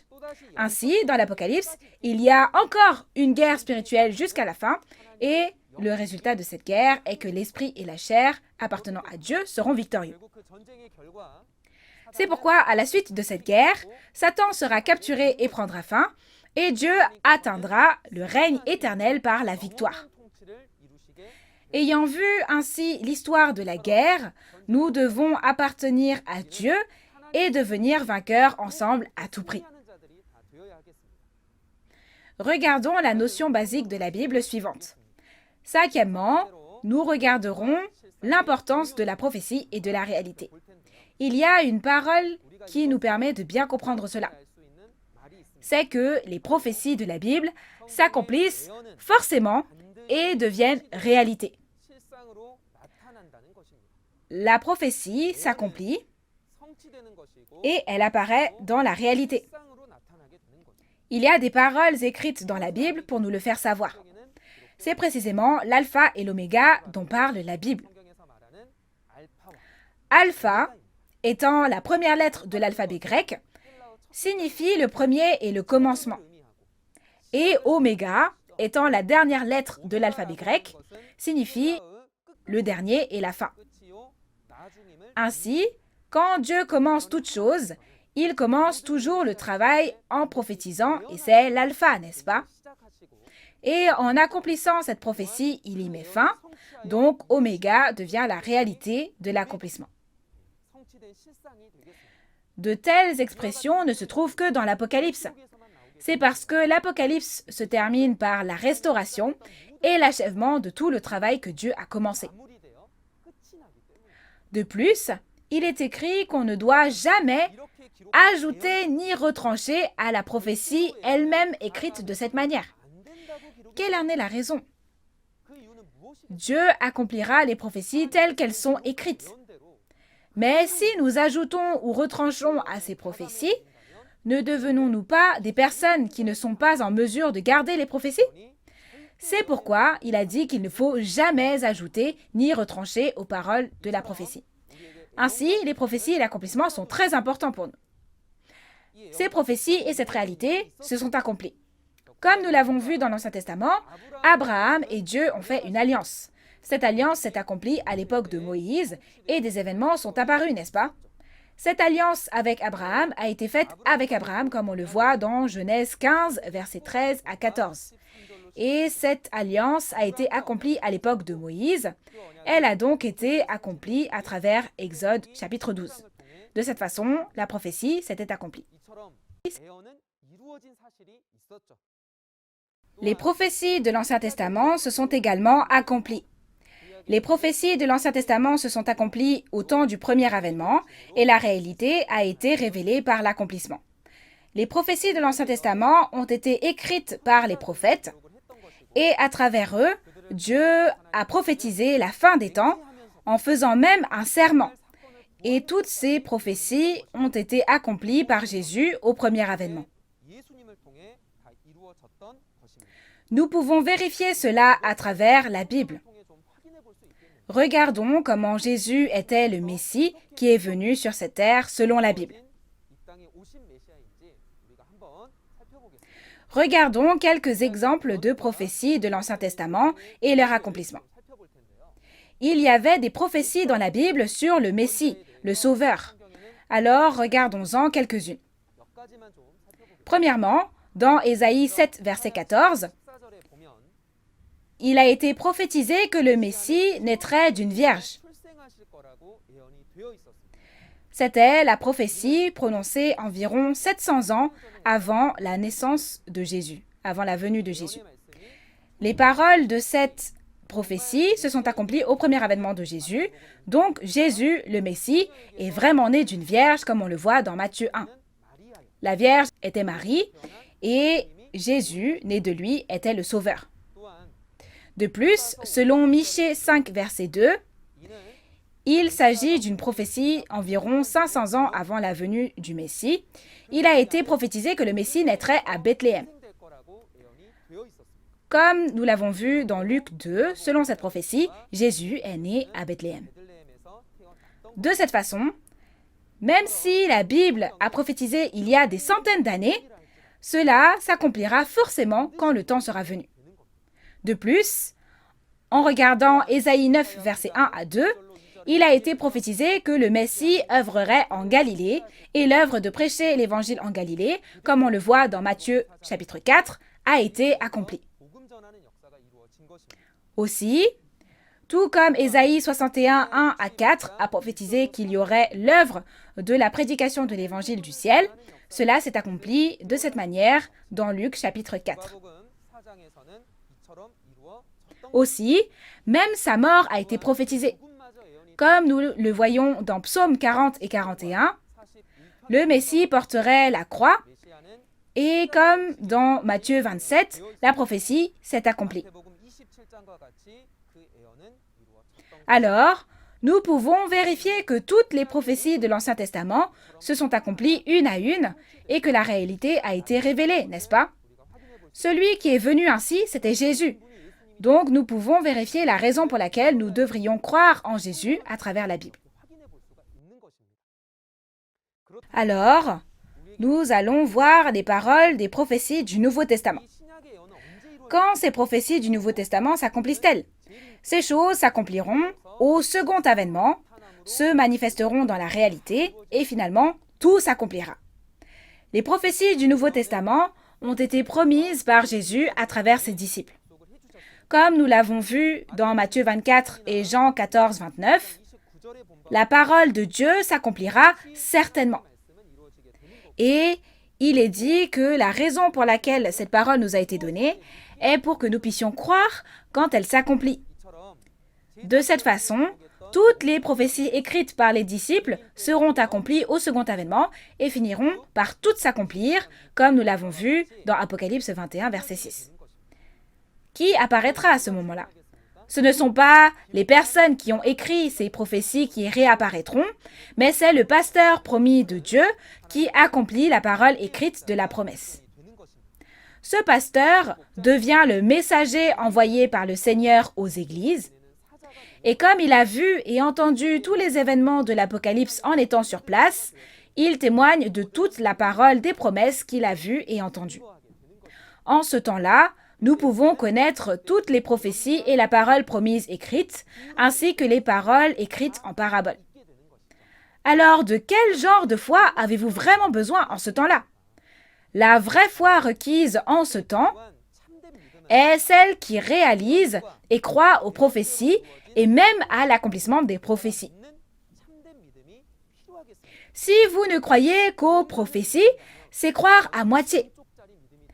Ainsi, dans l'Apocalypse, il y a encore une guerre spirituelle jusqu'à la fin et le résultat de cette guerre est que l'esprit et la chair appartenant à Dieu seront victorieux. C'est pourquoi, à la suite de cette guerre, Satan sera capturé et prendra fin, et Dieu atteindra le règne éternel par la victoire. Ayant vu ainsi l'histoire de la guerre, nous devons appartenir à Dieu et devenir vainqueurs ensemble à tout prix. Regardons la notion basique de la Bible suivante. Cinquièmement, nous regarderons l'importance de la prophétie et de la réalité. Il y a une parole qui nous permet de bien comprendre cela. C'est que les prophéties de la Bible s'accomplissent forcément et deviennent réalité. La prophétie s'accomplit et elle apparaît dans la réalité. Il y a des paroles écrites dans la Bible pour nous le faire savoir. C'est précisément l'alpha et l'oméga dont parle la Bible. Alpha, étant la première lettre de l'alphabet grec, signifie le premier et le commencement. Et oméga, étant la dernière lettre de l'alphabet grec, signifie le dernier et la fin. Ainsi, quand Dieu commence toute chose, il commence toujours le travail en prophétisant, et c'est l'alpha, n'est-ce pas? Et en accomplissant cette prophétie, il y met fin, donc oméga devient la réalité de l'accomplissement. De telles expressions ne se trouvent que dans l'Apocalypse. C'est parce que l'Apocalypse se termine par la restauration et l'achèvement de tout le travail que Dieu a commencé. De plus, il est écrit qu'on ne doit jamais ajouter ni retrancher à la prophétie elle-même écrite de cette manière. Quelle en est la raison? Dieu accomplira les prophéties telles qu'elles sont écrites. Mais si nous ajoutons ou retranchons à ces prophéties, ne devenons-nous pas des personnes qui ne sont pas en mesure de garder les prophéties? C'est pourquoi il a dit qu'il ne faut jamais ajouter ni retrancher aux paroles de la prophétie. Ainsi, les prophéties et l'accomplissement sont très importants pour nous. Ces prophéties et cette réalité se sont accomplies. Comme nous l'avons vu dans l'Ancien Testament, Abraham et Dieu ont fait une alliance. Cette alliance s'est accomplie à l'époque de Moïse et des événements sont apparus, n'est-ce pas? Cette alliance avec Abraham a été faite avec Abraham, comme on le voit dans Genèse 15, versets 13 à 14. Et cette alliance a été accomplie à l'époque de Moïse. Elle a donc été accomplie à travers Exode chapitre 12. De cette façon, la prophétie s'était accomplie. Les prophéties de l'Ancien Testament se sont également accomplies. Les prophéties de l'Ancien Testament se sont accomplies au temps du premier avènement et la réalité a été révélée par l'accomplissement. Les prophéties de l'Ancien Testament ont été écrites par les prophètes et à travers eux, Dieu a prophétisé la fin des temps en faisant même un serment. Et toutes ces prophéties ont été accomplies par Jésus au premier avènement. Nous pouvons vérifier cela à travers la Bible. Regardons comment Jésus était le Messie qui est venu sur cette terre selon la Bible. Regardons quelques exemples de prophéties de l'Ancien Testament et leur accomplissement. Il y avait des prophéties dans la Bible sur le Messie, le Sauveur. Alors, regardons-en quelques-unes. Premièrement, dans Ésaïe 7, verset 14, il a été prophétisé que le Messie naîtrait d'une vierge. C'était la prophétie prononcée environ 700 ans avant la naissance de Jésus, avant la venue de Jésus. Les paroles de cette prophétie se sont accomplies au premier avènement de Jésus, donc Jésus, le Messie, est vraiment né d'une vierge comme on le voit dans Matthieu 1. La vierge était Marie et Jésus, né de lui, était le Sauveur. De plus, selon Michée 5, verset 2, il s'agit d'une prophétie environ 500 ans avant la venue du Messie. Il a été prophétisé que le Messie naîtrait à Bethléem. Comme nous l'avons vu dans Luc 2, selon cette prophétie, Jésus est né à Bethléem. De cette façon, même si la Bible a prophétisé il y a des centaines d'années, cela s'accomplira forcément quand le temps sera venu. De plus, en regardant Ésaïe 9, versets 1 à 2, il a été prophétisé que le Messie œuvrerait en Galilée et l'œuvre de prêcher l'évangile en Galilée, comme on le voit dans Matthieu chapitre 4, a été accomplie. Aussi, tout comme Ésaïe 61, 1 à 4 a prophétisé qu'il y aurait l'œuvre de la prédication de l'évangile du ciel, cela s'est accompli de cette manière dans Luc chapitre 4. Aussi, même sa mort a été prophétisée. Comme nous le voyons dans Psaume 40 et 41, le Messie porterait la croix et comme dans Matthieu 27, la prophétie s'est accomplie. Alors, nous pouvons vérifier que toutes les prophéties de l'Ancien Testament se sont accomplies une à une et que la réalité a été révélée, n'est-ce pas? Celui qui est venu ainsi, c'était Jésus. Donc, nous pouvons vérifier la raison pour laquelle nous devrions croire en Jésus à travers la Bible. Alors, nous allons voir les paroles des prophéties du Nouveau Testament. Quand ces prophéties du Nouveau Testament s'accomplissent-elles? Ces choses s'accompliront au second avènement, se manifesteront dans la réalité et finalement, tout s'accomplira. Les prophéties du Nouveau Testament ont été promises par Jésus à travers ses disciples. Comme nous l'avons vu dans Matthieu 24 et Jean 14, 29, la parole de Dieu s'accomplira certainement. Et il est dit que la raison pour laquelle cette parole nous a été donnée est pour que nous puissions croire quand elle s'accomplit. De cette façon, toutes les prophéties écrites par les disciples seront accomplies au second avènement et finiront par toutes s'accomplir, comme nous l'avons vu dans Apocalypse 21, verset 6. Qui apparaîtra à ce moment-là? Ce ne sont pas les personnes qui ont écrit ces prophéties qui réapparaîtront, mais c'est le pasteur promis de Dieu qui accomplit la parole écrite de la promesse. Ce pasteur devient le messager envoyé par le Seigneur aux églises, et comme il a vu et entendu tous les événements de l'Apocalypse en étant sur place, il témoigne de toute la parole des promesses qu'il a vues et entendues. En ce temps-là, nous pouvons connaître toutes les prophéties et la parole promise écrite, ainsi que les paroles écrites en parabole. Alors, de quel genre de foi avez-vous vraiment besoin en ce temps-là? La vraie foi requise en ce temps est celle qui réalise et croit aux prophéties et même à l'accomplissement des prophéties. Si vous ne croyez qu'aux prophéties, c'est croire à moitié.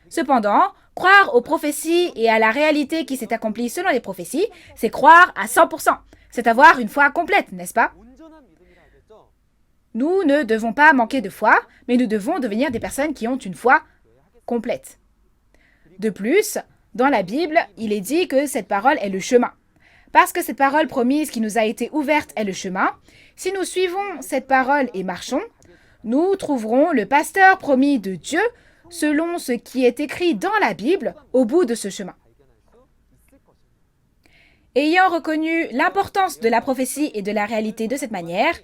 Cependant, croire aux prophéties et à la réalité qui s'est accomplie selon les prophéties, c'est croire à 100%. C'est avoir une foi complète, n'est-ce pas? Nous ne devons pas manquer de foi, mais nous devons devenir des personnes qui ont une foi complète. De plus, dans la Bible, il est dit que cette parole est le chemin. Parce que cette parole promise qui nous a été ouverte est le chemin, si nous suivons cette parole et marchons, nous trouverons le pasteur promis de Dieu selon ce qui est écrit dans la Bible au bout de ce chemin. Ayant reconnu l'importance de la prophétie et de la réalité de cette manière,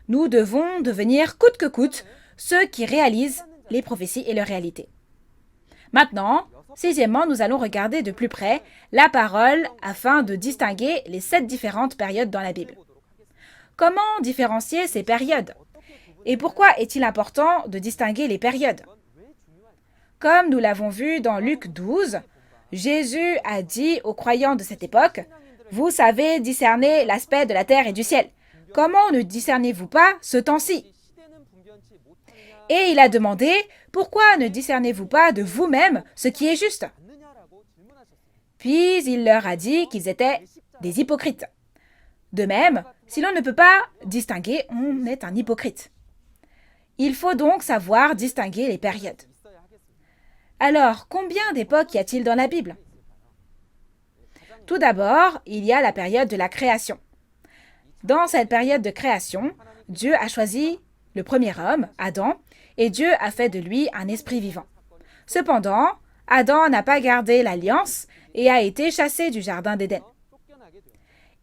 nous devons devenir coûte que coûte ceux qui réalisent les prophéties et leur réalité. Maintenant, sixièmement, nous allons regarder de plus près la parole afin de distinguer les 7 différentes périodes dans la Bible. Comment différencier ces périodes? Et pourquoi est-il important de distinguer les périodes? Comme nous l'avons vu dans Luc 12, Jésus a dit aux croyants de cette époque, « Vous savez discerner l'aspect de la terre et du ciel. Comment ne discernez-vous pas ce temps-ci » Et il a demandé, « Pourquoi ne discernez-vous pas de vous-même ce qui est juste ?» Puis il leur a dit qu'ils étaient des hypocrites. De même, si l'on ne peut pas distinguer, on est un hypocrite. Il faut donc savoir distinguer les périodes. Alors, combien d'époques y a-t-il dans la Bible? Tout d'abord, il y a la période de la création. Dans cette période de création, Dieu a choisi le premier homme, Adam, et Dieu a fait de lui un esprit vivant. Cependant, Adam n'a pas gardé l'alliance et a été chassé du jardin d'Éden.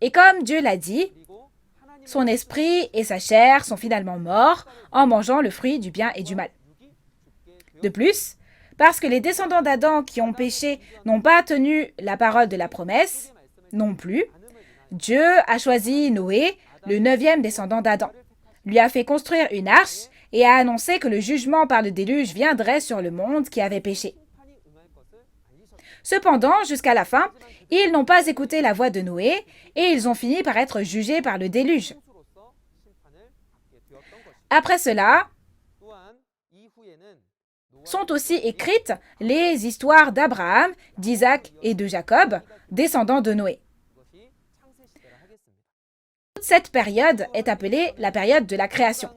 Et comme Dieu l'a dit, son esprit et sa chair sont finalement morts en mangeant le fruit du bien et du mal. De plus, parce que les descendants d'Adam qui ont péché n'ont pas tenu la parole de la promesse, non plus, Dieu a choisi Noé, le 9e descendant d'Adam, lui a fait construire une arche et a annoncé que le jugement par le déluge viendrait sur le monde qui avait péché. Cependant, jusqu'à la fin, ils n'ont pas écouté la voix de Noé et ils ont fini par être jugés par le déluge. Après cela, sont aussi écrites les histoires d'Abraham, d'Isaac et de Jacob, descendants de Noé. Toute cette période est appelée la période de la création.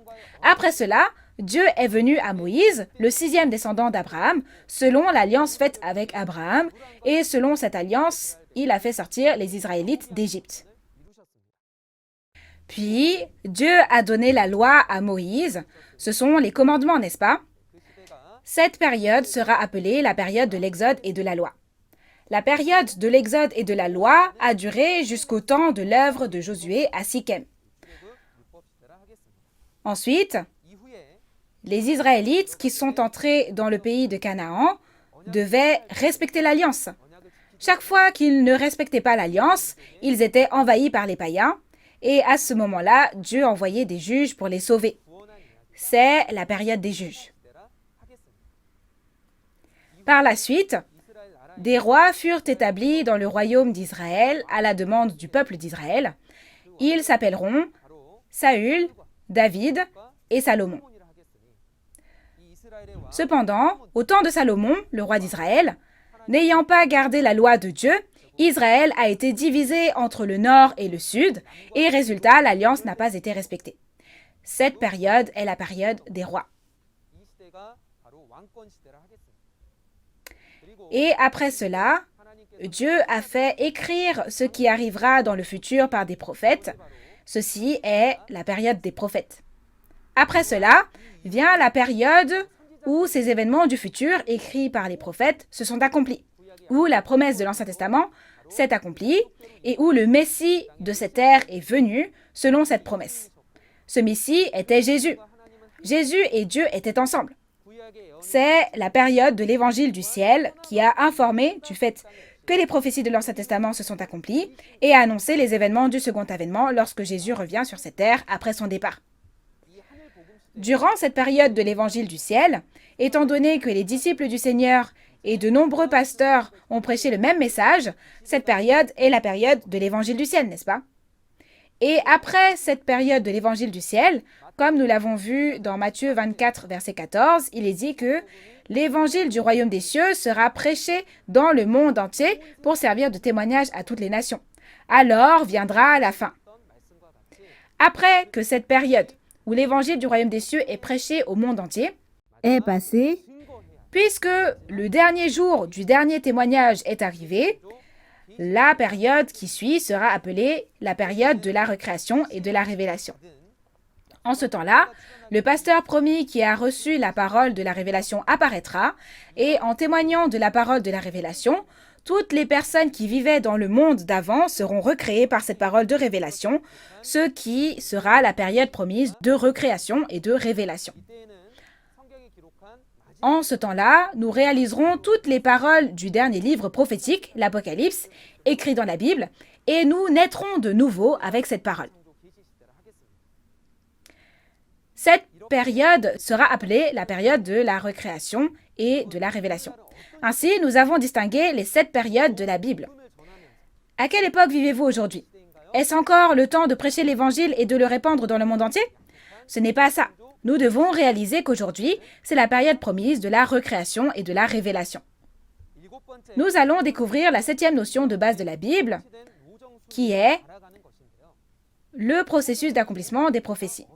Après cela, Dieu est venu à Moïse, le 6e descendant d'Abraham, selon l'alliance faite avec Abraham, et selon cette alliance, il a fait sortir les Israélites d'Égypte. Puis, Dieu a donné la loi à Moïse. Ce sont les commandements, n'est-ce pas? Cette période sera appelée la période de l'Exode et de la loi. La période de l'Exode et de la loi a duré jusqu'au temps de l'œuvre de Josué à Sichem. Ensuite, les Israélites qui sont entrés dans le pays de Canaan devaient respecter l'alliance. Chaque fois qu'ils ne respectaient pas l'alliance, ils étaient envahis par les païens, et à ce moment-là, Dieu envoyait des juges pour les sauver. C'est la période des juges. Par la suite, des rois furent établis dans le royaume d'Israël à la demande du peuple d'Israël. Ils s'appelleront Saül, David et Salomon. Cependant, au temps de Salomon, le roi d'Israël, n'ayant pas gardé la loi de Dieu, Israël a été divisé entre le nord et le sud, et résultat, l'alliance n'a pas été respectée. Cette période est la période des rois. Et après cela, Dieu a fait écrire ce qui arrivera dans le futur par des prophètes. Ceci est la période des prophètes. Après cela, vient la période où ces événements du futur écrits par les prophètes se sont accomplis, où la promesse de l'Ancien Testament s'est accomplie et où le Messie de cette ère est venu selon cette promesse. Ce Messie était Jésus. Jésus et Dieu étaient ensemble. C'est la période de l'évangile du ciel qui a informé du fait que les prophéties de l'Ancien Testament se sont accomplies et a annoncé les événements du second avènement lorsque Jésus revient sur cette terre après son départ. Durant cette période de l'évangile du ciel, étant donné que les disciples du Seigneur et de nombreux pasteurs ont prêché le même message, cette période est la période de l'évangile du ciel, n'est-ce pas? Et après cette période de l'évangile du ciel, comme nous l'avons vu dans Matthieu 24, verset 14, il est dit que l'évangile du royaume des cieux sera prêché dans le monde entier pour servir de témoignage à toutes les nations. Alors viendra la fin. Après que cette période où l'évangile du royaume des cieux est prêché au monde entier est passée, puisque le dernier jour du dernier témoignage est arrivé, la période qui suit sera appelée la période de la recréation et de la révélation. En ce temps-là, le pasteur promis qui a reçu la parole de la révélation apparaîtra et en témoignant de la parole de la révélation, toutes les personnes qui vivaient dans le monde d'avant seront recréées par cette parole de révélation, ce qui sera la période promise de recréation et de révélation. En ce temps-là, nous réaliserons toutes les paroles du dernier livre prophétique, l'Apocalypse, écrit dans la Bible, et nous naîtrons de nouveau avec cette parole. Cette période sera appelée la période de la recréation et de la révélation. Ainsi, nous avons distingué les 7 périodes de la Bible. À quelle époque vivez-vous aujourd'hui? Est-ce encore le temps de prêcher l'Évangile et de le répandre dans le monde entier? Ce n'est pas ça. Nous devons réaliser qu'aujourd'hui, c'est la période promise de la recréation et de la révélation. Nous allons découvrir la 7e notion de base de la Bible, qui est le processus d'accomplissement des prophéties.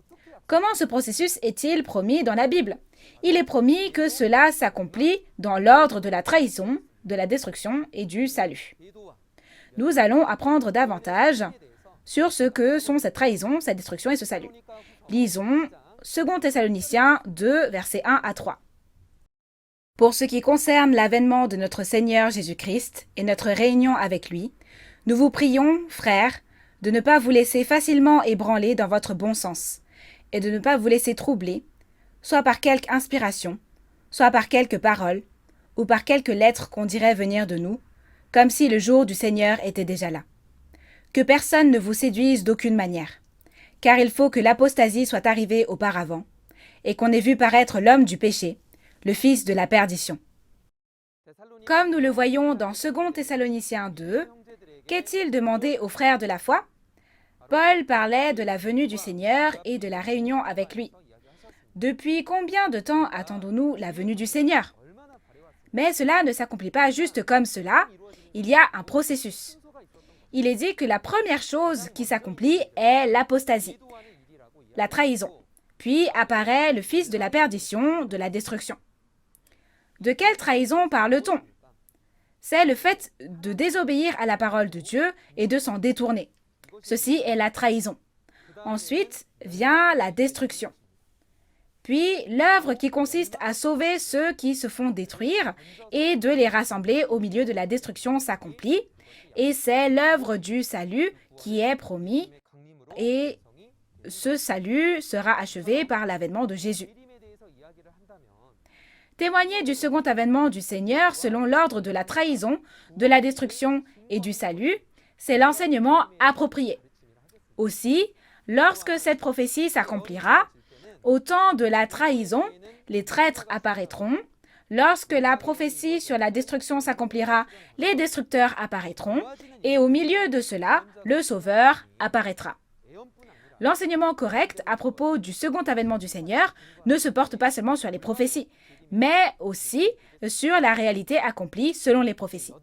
Comment ce processus est-il promis dans la Bible? Il est promis que cela s'accomplit dans l'ordre de la trahison, de la destruction et du salut. Nous allons apprendre davantage sur ce que sont cette trahison, cette destruction et ce salut. Lisons 2 Thessaloniciens 2, versets 1 à 3. Pour ce qui concerne l'avènement de notre Seigneur Jésus-Christ et notre réunion avec lui, nous vous prions, frères, de ne pas vous laisser facilement ébranler dans votre bon sens et de ne pas vous laisser troubler, soit par quelque inspiration, soit par quelques paroles ou par quelques lettres qu'on dirait venir de nous, comme si le jour du Seigneur était déjà là. Que personne ne vous séduise d'aucune manière, car il faut que l'apostasie soit arrivée auparavant et qu'on ait vu paraître l'homme du péché, le fils de la perdition. Comme nous le voyons dans 2 Thessaloniciens 2, qu'est-il demandé aux frères de la foi? Paul parlait de la venue du Seigneur et de la réunion avec lui. Depuis combien de temps attendons-nous la venue du Seigneur? Mais cela ne s'accomplit pas juste comme cela, il y a un processus. Il est dit que la première chose qui s'accomplit est l'apostasie, la trahison. Puis apparaît le fils de la perdition, de la destruction. De quelle trahison parle-t-on? C'est le fait de désobéir à la parole de Dieu et de s'en détourner. Ceci est la trahison. Ensuite vient la destruction. Puis l'œuvre qui consiste à sauver ceux qui se font détruire et de les rassembler au milieu de la destruction s'accomplit. Et c'est l'œuvre du salut qui est promis. Et ce salut sera achevé par l'avènement de Jésus. Témoigner du second avènement du Seigneur selon l'ordre de la trahison, de la destruction et du salut, c'est l'enseignement approprié. Aussi, lorsque cette prophétie s'accomplira, au temps de la trahison, les traîtres apparaîtront. Lorsque la prophétie sur la destruction s'accomplira, les destructeurs apparaîtront. Et au milieu de cela, le Sauveur apparaîtra. L'enseignement correct à propos du second avènement du Seigneur ne se porte pas seulement sur les prophéties, mais aussi sur la réalité accomplie selon les prophéties.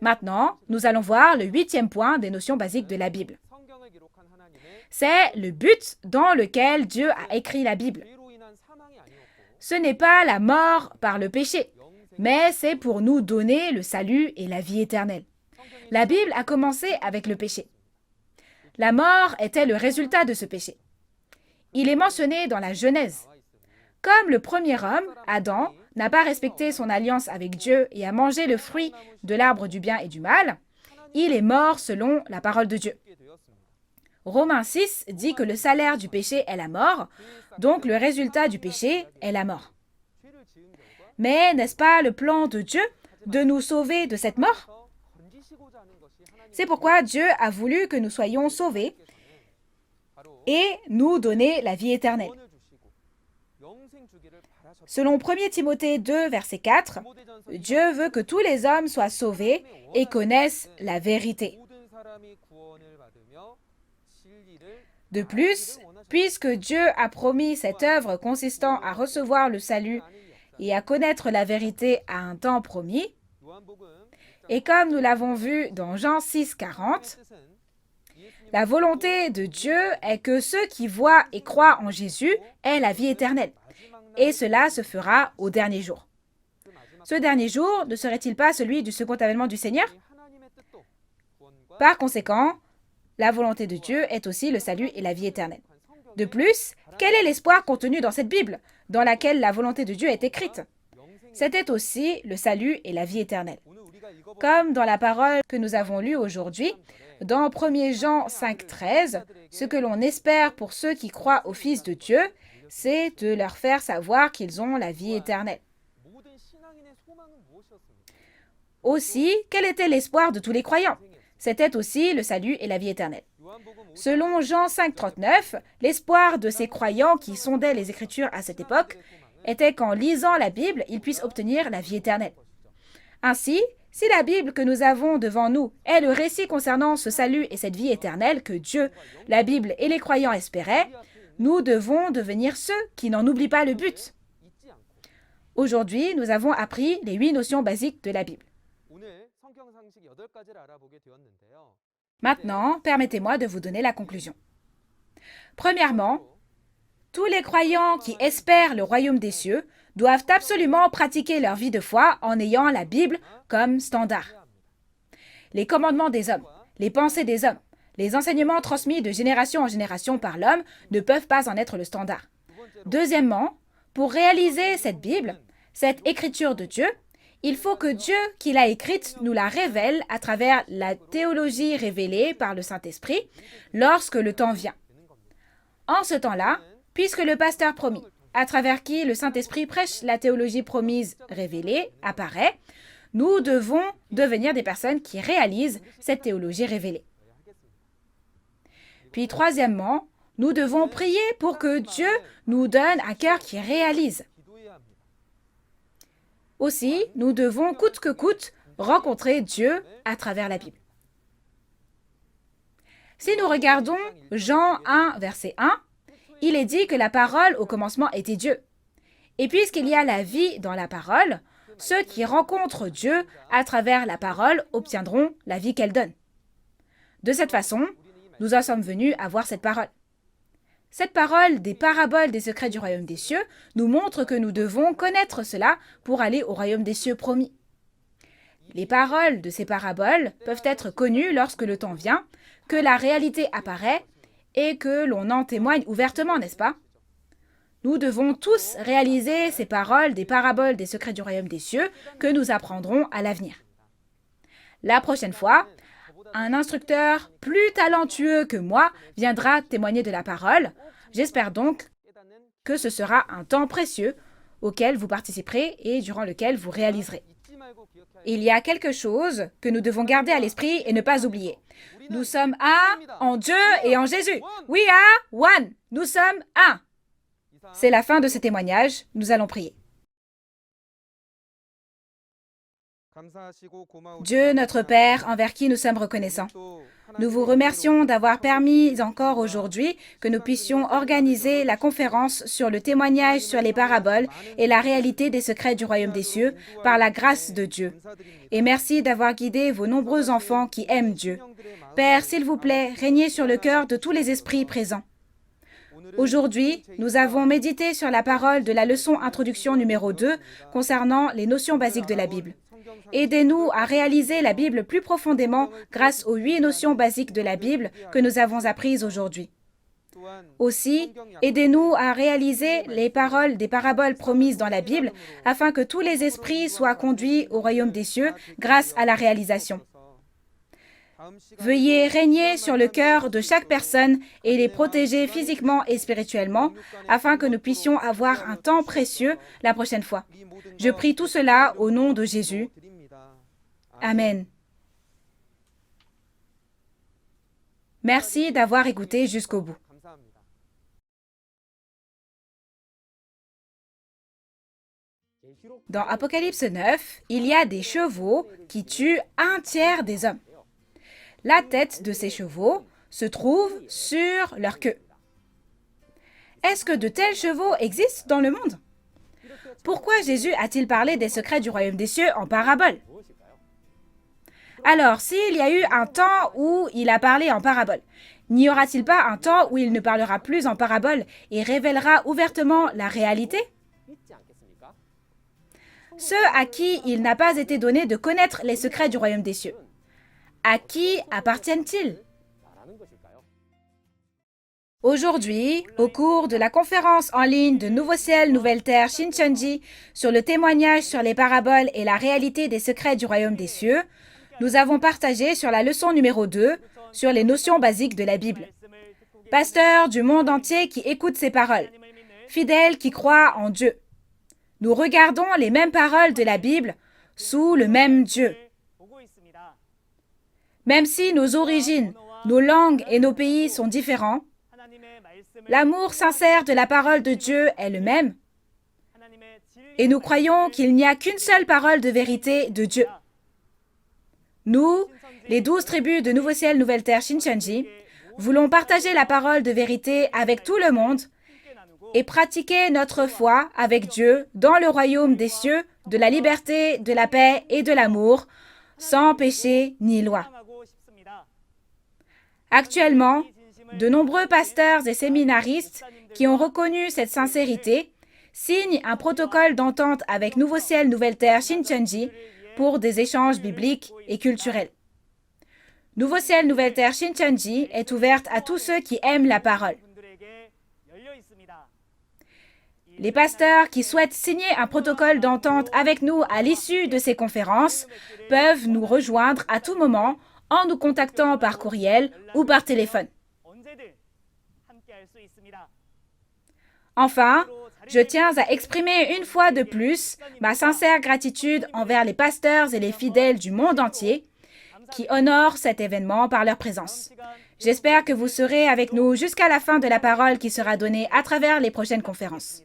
Maintenant, nous allons voir le 8e point des notions basiques de la Bible. C'est le but dans lequel Dieu a écrit la Bible. Ce n'est pas la mort par le péché, mais c'est pour nous donner le salut et la vie éternelle. La Bible a commencé avec le péché. La mort était le résultat de ce péché. Il est mentionné dans la Genèse. Comme le premier homme, Adam, n'a pas respecté son alliance avec Dieu et a mangé le fruit de l'arbre du bien et du mal, il est mort selon la parole de Dieu. Romains 6 dit que le salaire du péché est la mort, donc le résultat du péché est la mort. Mais n'est-ce pas le plan de Dieu de nous sauver de cette mort? C'est pourquoi Dieu a voulu que nous soyons sauvés et nous donner la vie éternelle. Selon 1 Timothée 2, verset 4, Dieu veut que tous les hommes soient sauvés et connaissent la vérité. De plus, puisque Dieu a promis cette œuvre consistant à recevoir le salut et à connaître la vérité à un temps promis, et comme nous l'avons vu dans Jean 6, 40, la volonté de Dieu est que ceux qui voient et croient en Jésus aient la vie éternelle. Et cela se fera au dernier jour. Ce dernier jour ne serait-il pas celui du second avènement du Seigneur? Par conséquent, la volonté de Dieu est aussi le salut et la vie éternelle. De plus, quel est l'espoir contenu dans cette Bible, dans laquelle la volonté de Dieu est écrite? C'était aussi le salut et la vie éternelle. Comme dans la parole que nous avons lue aujourd'hui, dans 1 Jean 5, 13, ce que l'on espère pour ceux qui croient au Fils de Dieu, c'est de leur faire savoir qu'ils ont la vie éternelle. Aussi, quel était l'espoir de tous les croyants? C'était aussi le salut et la vie éternelle. Selon Jean 5, 39, l'espoir de ces croyants qui sondaient les Écritures à cette époque était qu'en lisant la Bible, ils puissent obtenir la vie éternelle. Ainsi, si la Bible que nous avons devant nous est le récit concernant ce salut et cette vie éternelle que Dieu, la Bible et les croyants espéraient, nous devons devenir ceux qui n'en oublient pas le but. Aujourd'hui, nous avons appris les 8 notions basiques de la Bible. Maintenant, permettez-moi de vous donner la conclusion. Premièrement, tous les croyants qui espèrent le royaume des cieux doivent absolument pratiquer leur vie de foi en ayant la Bible comme standard. Les commandements des hommes, les pensées des hommes, les enseignements transmis de génération en génération par l'homme ne peuvent pas en être le standard. Deuxièmement, pour réaliser cette Bible, cette écriture de Dieu, Il faut que Dieu qui l'a écrite nous la révèle à travers la théologie révélée par le Saint-Esprit lorsque le temps vient. En ce temps-là, puisque le pasteur promis, à travers qui le Saint-Esprit prêche la théologie promise révélée, apparaît, nous devons devenir des personnes qui réalisent cette théologie révélée. Puis troisièmement, nous devons prier pour que Dieu nous donne un cœur qui réalise. Aussi, nous devons coûte que coûte rencontrer Dieu à travers la Bible. Si nous regardons Jean 1, verset 1, il est dit que la parole au commencement était Dieu. Et puisqu'il y a la vie dans la parole, ceux qui rencontrent Dieu à travers la parole obtiendront la vie qu'elle donne. De cette façon, nous en sommes venus à voir cette parole. Cette parole des paraboles des secrets du royaume des cieux nous montre que nous devons connaître cela pour aller au royaume des cieux promis. Les paroles de ces paraboles peuvent être connues lorsque le temps vient, que la réalité apparaît et que l'on en témoigne ouvertement, n'est-ce pas? Nous devons tous réaliser ces paroles des paraboles des secrets du royaume des cieux que nous apprendrons à l'avenir. La prochaine fois, un instructeur plus talentueux que moi viendra témoigner de la parole. J'espère donc que ce sera un temps précieux auquel vous participerez et durant lequel vous réaliserez. Il y a quelque chose que nous devons garder à l'esprit et ne pas oublier. Nous sommes un en Dieu et en Jésus. We are one. Nous sommes un. C'est la fin de ce témoignage. Nous allons prier. Dieu, notre Père, envers qui nous sommes reconnaissants, nous vous remercions d'avoir permis encore aujourd'hui que nous puissions organiser la conférence sur le témoignage sur les paraboles et la réalité des secrets du royaume des cieux par la grâce de Dieu. Et merci d'avoir guidé vos nombreux enfants qui aiment Dieu. Père, s'il vous plaît, régnez sur le cœur de tous les esprits présents. Aujourd'hui, nous avons médité sur la parole de la leçon introduction numéro 2 concernant les notions basiques de la Bible. Aidez-nous à réaliser la Bible plus profondément grâce aux 8 notions basiques de la Bible que nous avons apprises aujourd'hui. Aussi, aidez-nous à réaliser les paroles des paraboles promises dans la Bible afin que tous les esprits soient conduits au royaume des cieux grâce à la réalisation. Veuillez régner sur le cœur de chaque personne et les protéger physiquement et spirituellement afin que nous puissions avoir un temps précieux la prochaine fois. Je prie tout cela au nom de Jésus. Amen. Merci d'avoir écouté jusqu'au bout. Dans Apocalypse 9, il y a des chevaux qui tuent un tiers des hommes. La tête de ces chevaux se trouve sur leur queue. Est-ce que de tels chevaux existent dans le monde? Pourquoi Jésus a-t-il parlé des secrets du royaume des cieux en parabole? Alors, s'il y a eu un temps où il a parlé en parabole, n'y aura-t-il pas un temps où il ne parlera plus en parabole et révélera ouvertement la réalité? Ceux à qui il n'a pas été donné de connaître les secrets du royaume des cieux, à qui appartiennent-ils? Aujourd'hui, au cours de la conférence en ligne de Nouveau Ciel, Nouvelle Terre Shincheonji sur le témoignage sur les paraboles et la réalité des secrets du royaume des cieux, nous avons partagé sur la leçon numéro 2 sur les notions basiques de la Bible. Pasteurs du monde entier qui écoutent ces paroles, fidèles qui croient en Dieu. Nous regardons les mêmes paroles de la Bible sous le même Dieu. Même si nos origines, nos langues et nos pays sont différents, l'amour sincère de la parole de Dieu est le même. Et nous croyons qu'il n'y a qu'une seule parole de vérité de Dieu. Nous, les 12 tribus de Nouveau Ciel, Nouvelle Terre Shincheonji, voulons partager la parole de vérité avec tout le monde et pratiquer notre foi avec Dieu dans le royaume des cieux, de la liberté, de la paix et de l'amour, sans péché ni loi. Actuellement, de nombreux pasteurs et séminaristes qui ont reconnu cette sincérité signent un protocole d'entente avec Nouveau Ciel, Nouvelle Terre Shincheonji pour des échanges bibliques et culturels. Nouveau Ciel, Nouvelle Terre Shincheonji est ouverte à tous ceux qui aiment la parole. Les pasteurs qui souhaitent signer un protocole d'entente avec nous à l'issue de ces conférences peuvent nous rejoindre à tout moment en nous contactant par courriel ou par téléphone. Enfin, je tiens à exprimer une fois de plus ma sincère gratitude envers les pasteurs et les fidèles du monde entier qui honorent cet événement par leur présence. J'espère que vous serez avec nous jusqu'à la fin de la parole qui sera donnée à travers les prochaines conférences.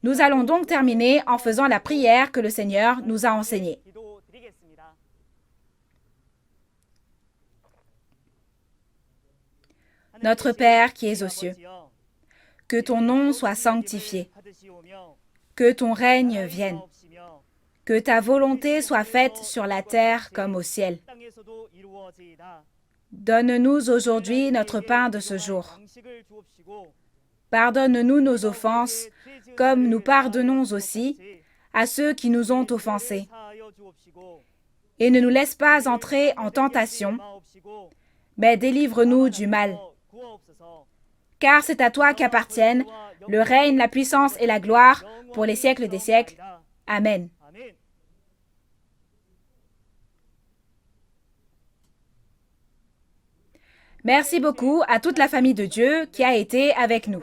Nous allons donc terminer en faisant la prière que le Seigneur nous a enseignée. Notre Père qui es aux cieux, que ton nom soit sanctifié, que ton règne vienne, que ta volonté soit faite sur la terre comme au ciel. Donne-nous aujourd'hui notre pain de ce jour. Pardonne-nous nos offenses, comme nous pardonnons aussi à ceux qui nous ont offensés. Et ne nous laisse pas entrer en tentation, mais délivre-nous du mal. Car c'est à toi qu'appartiennent le règne, la puissance et la gloire pour les siècles des siècles. Amen. Merci beaucoup à toute la famille de Dieu qui a été avec nous.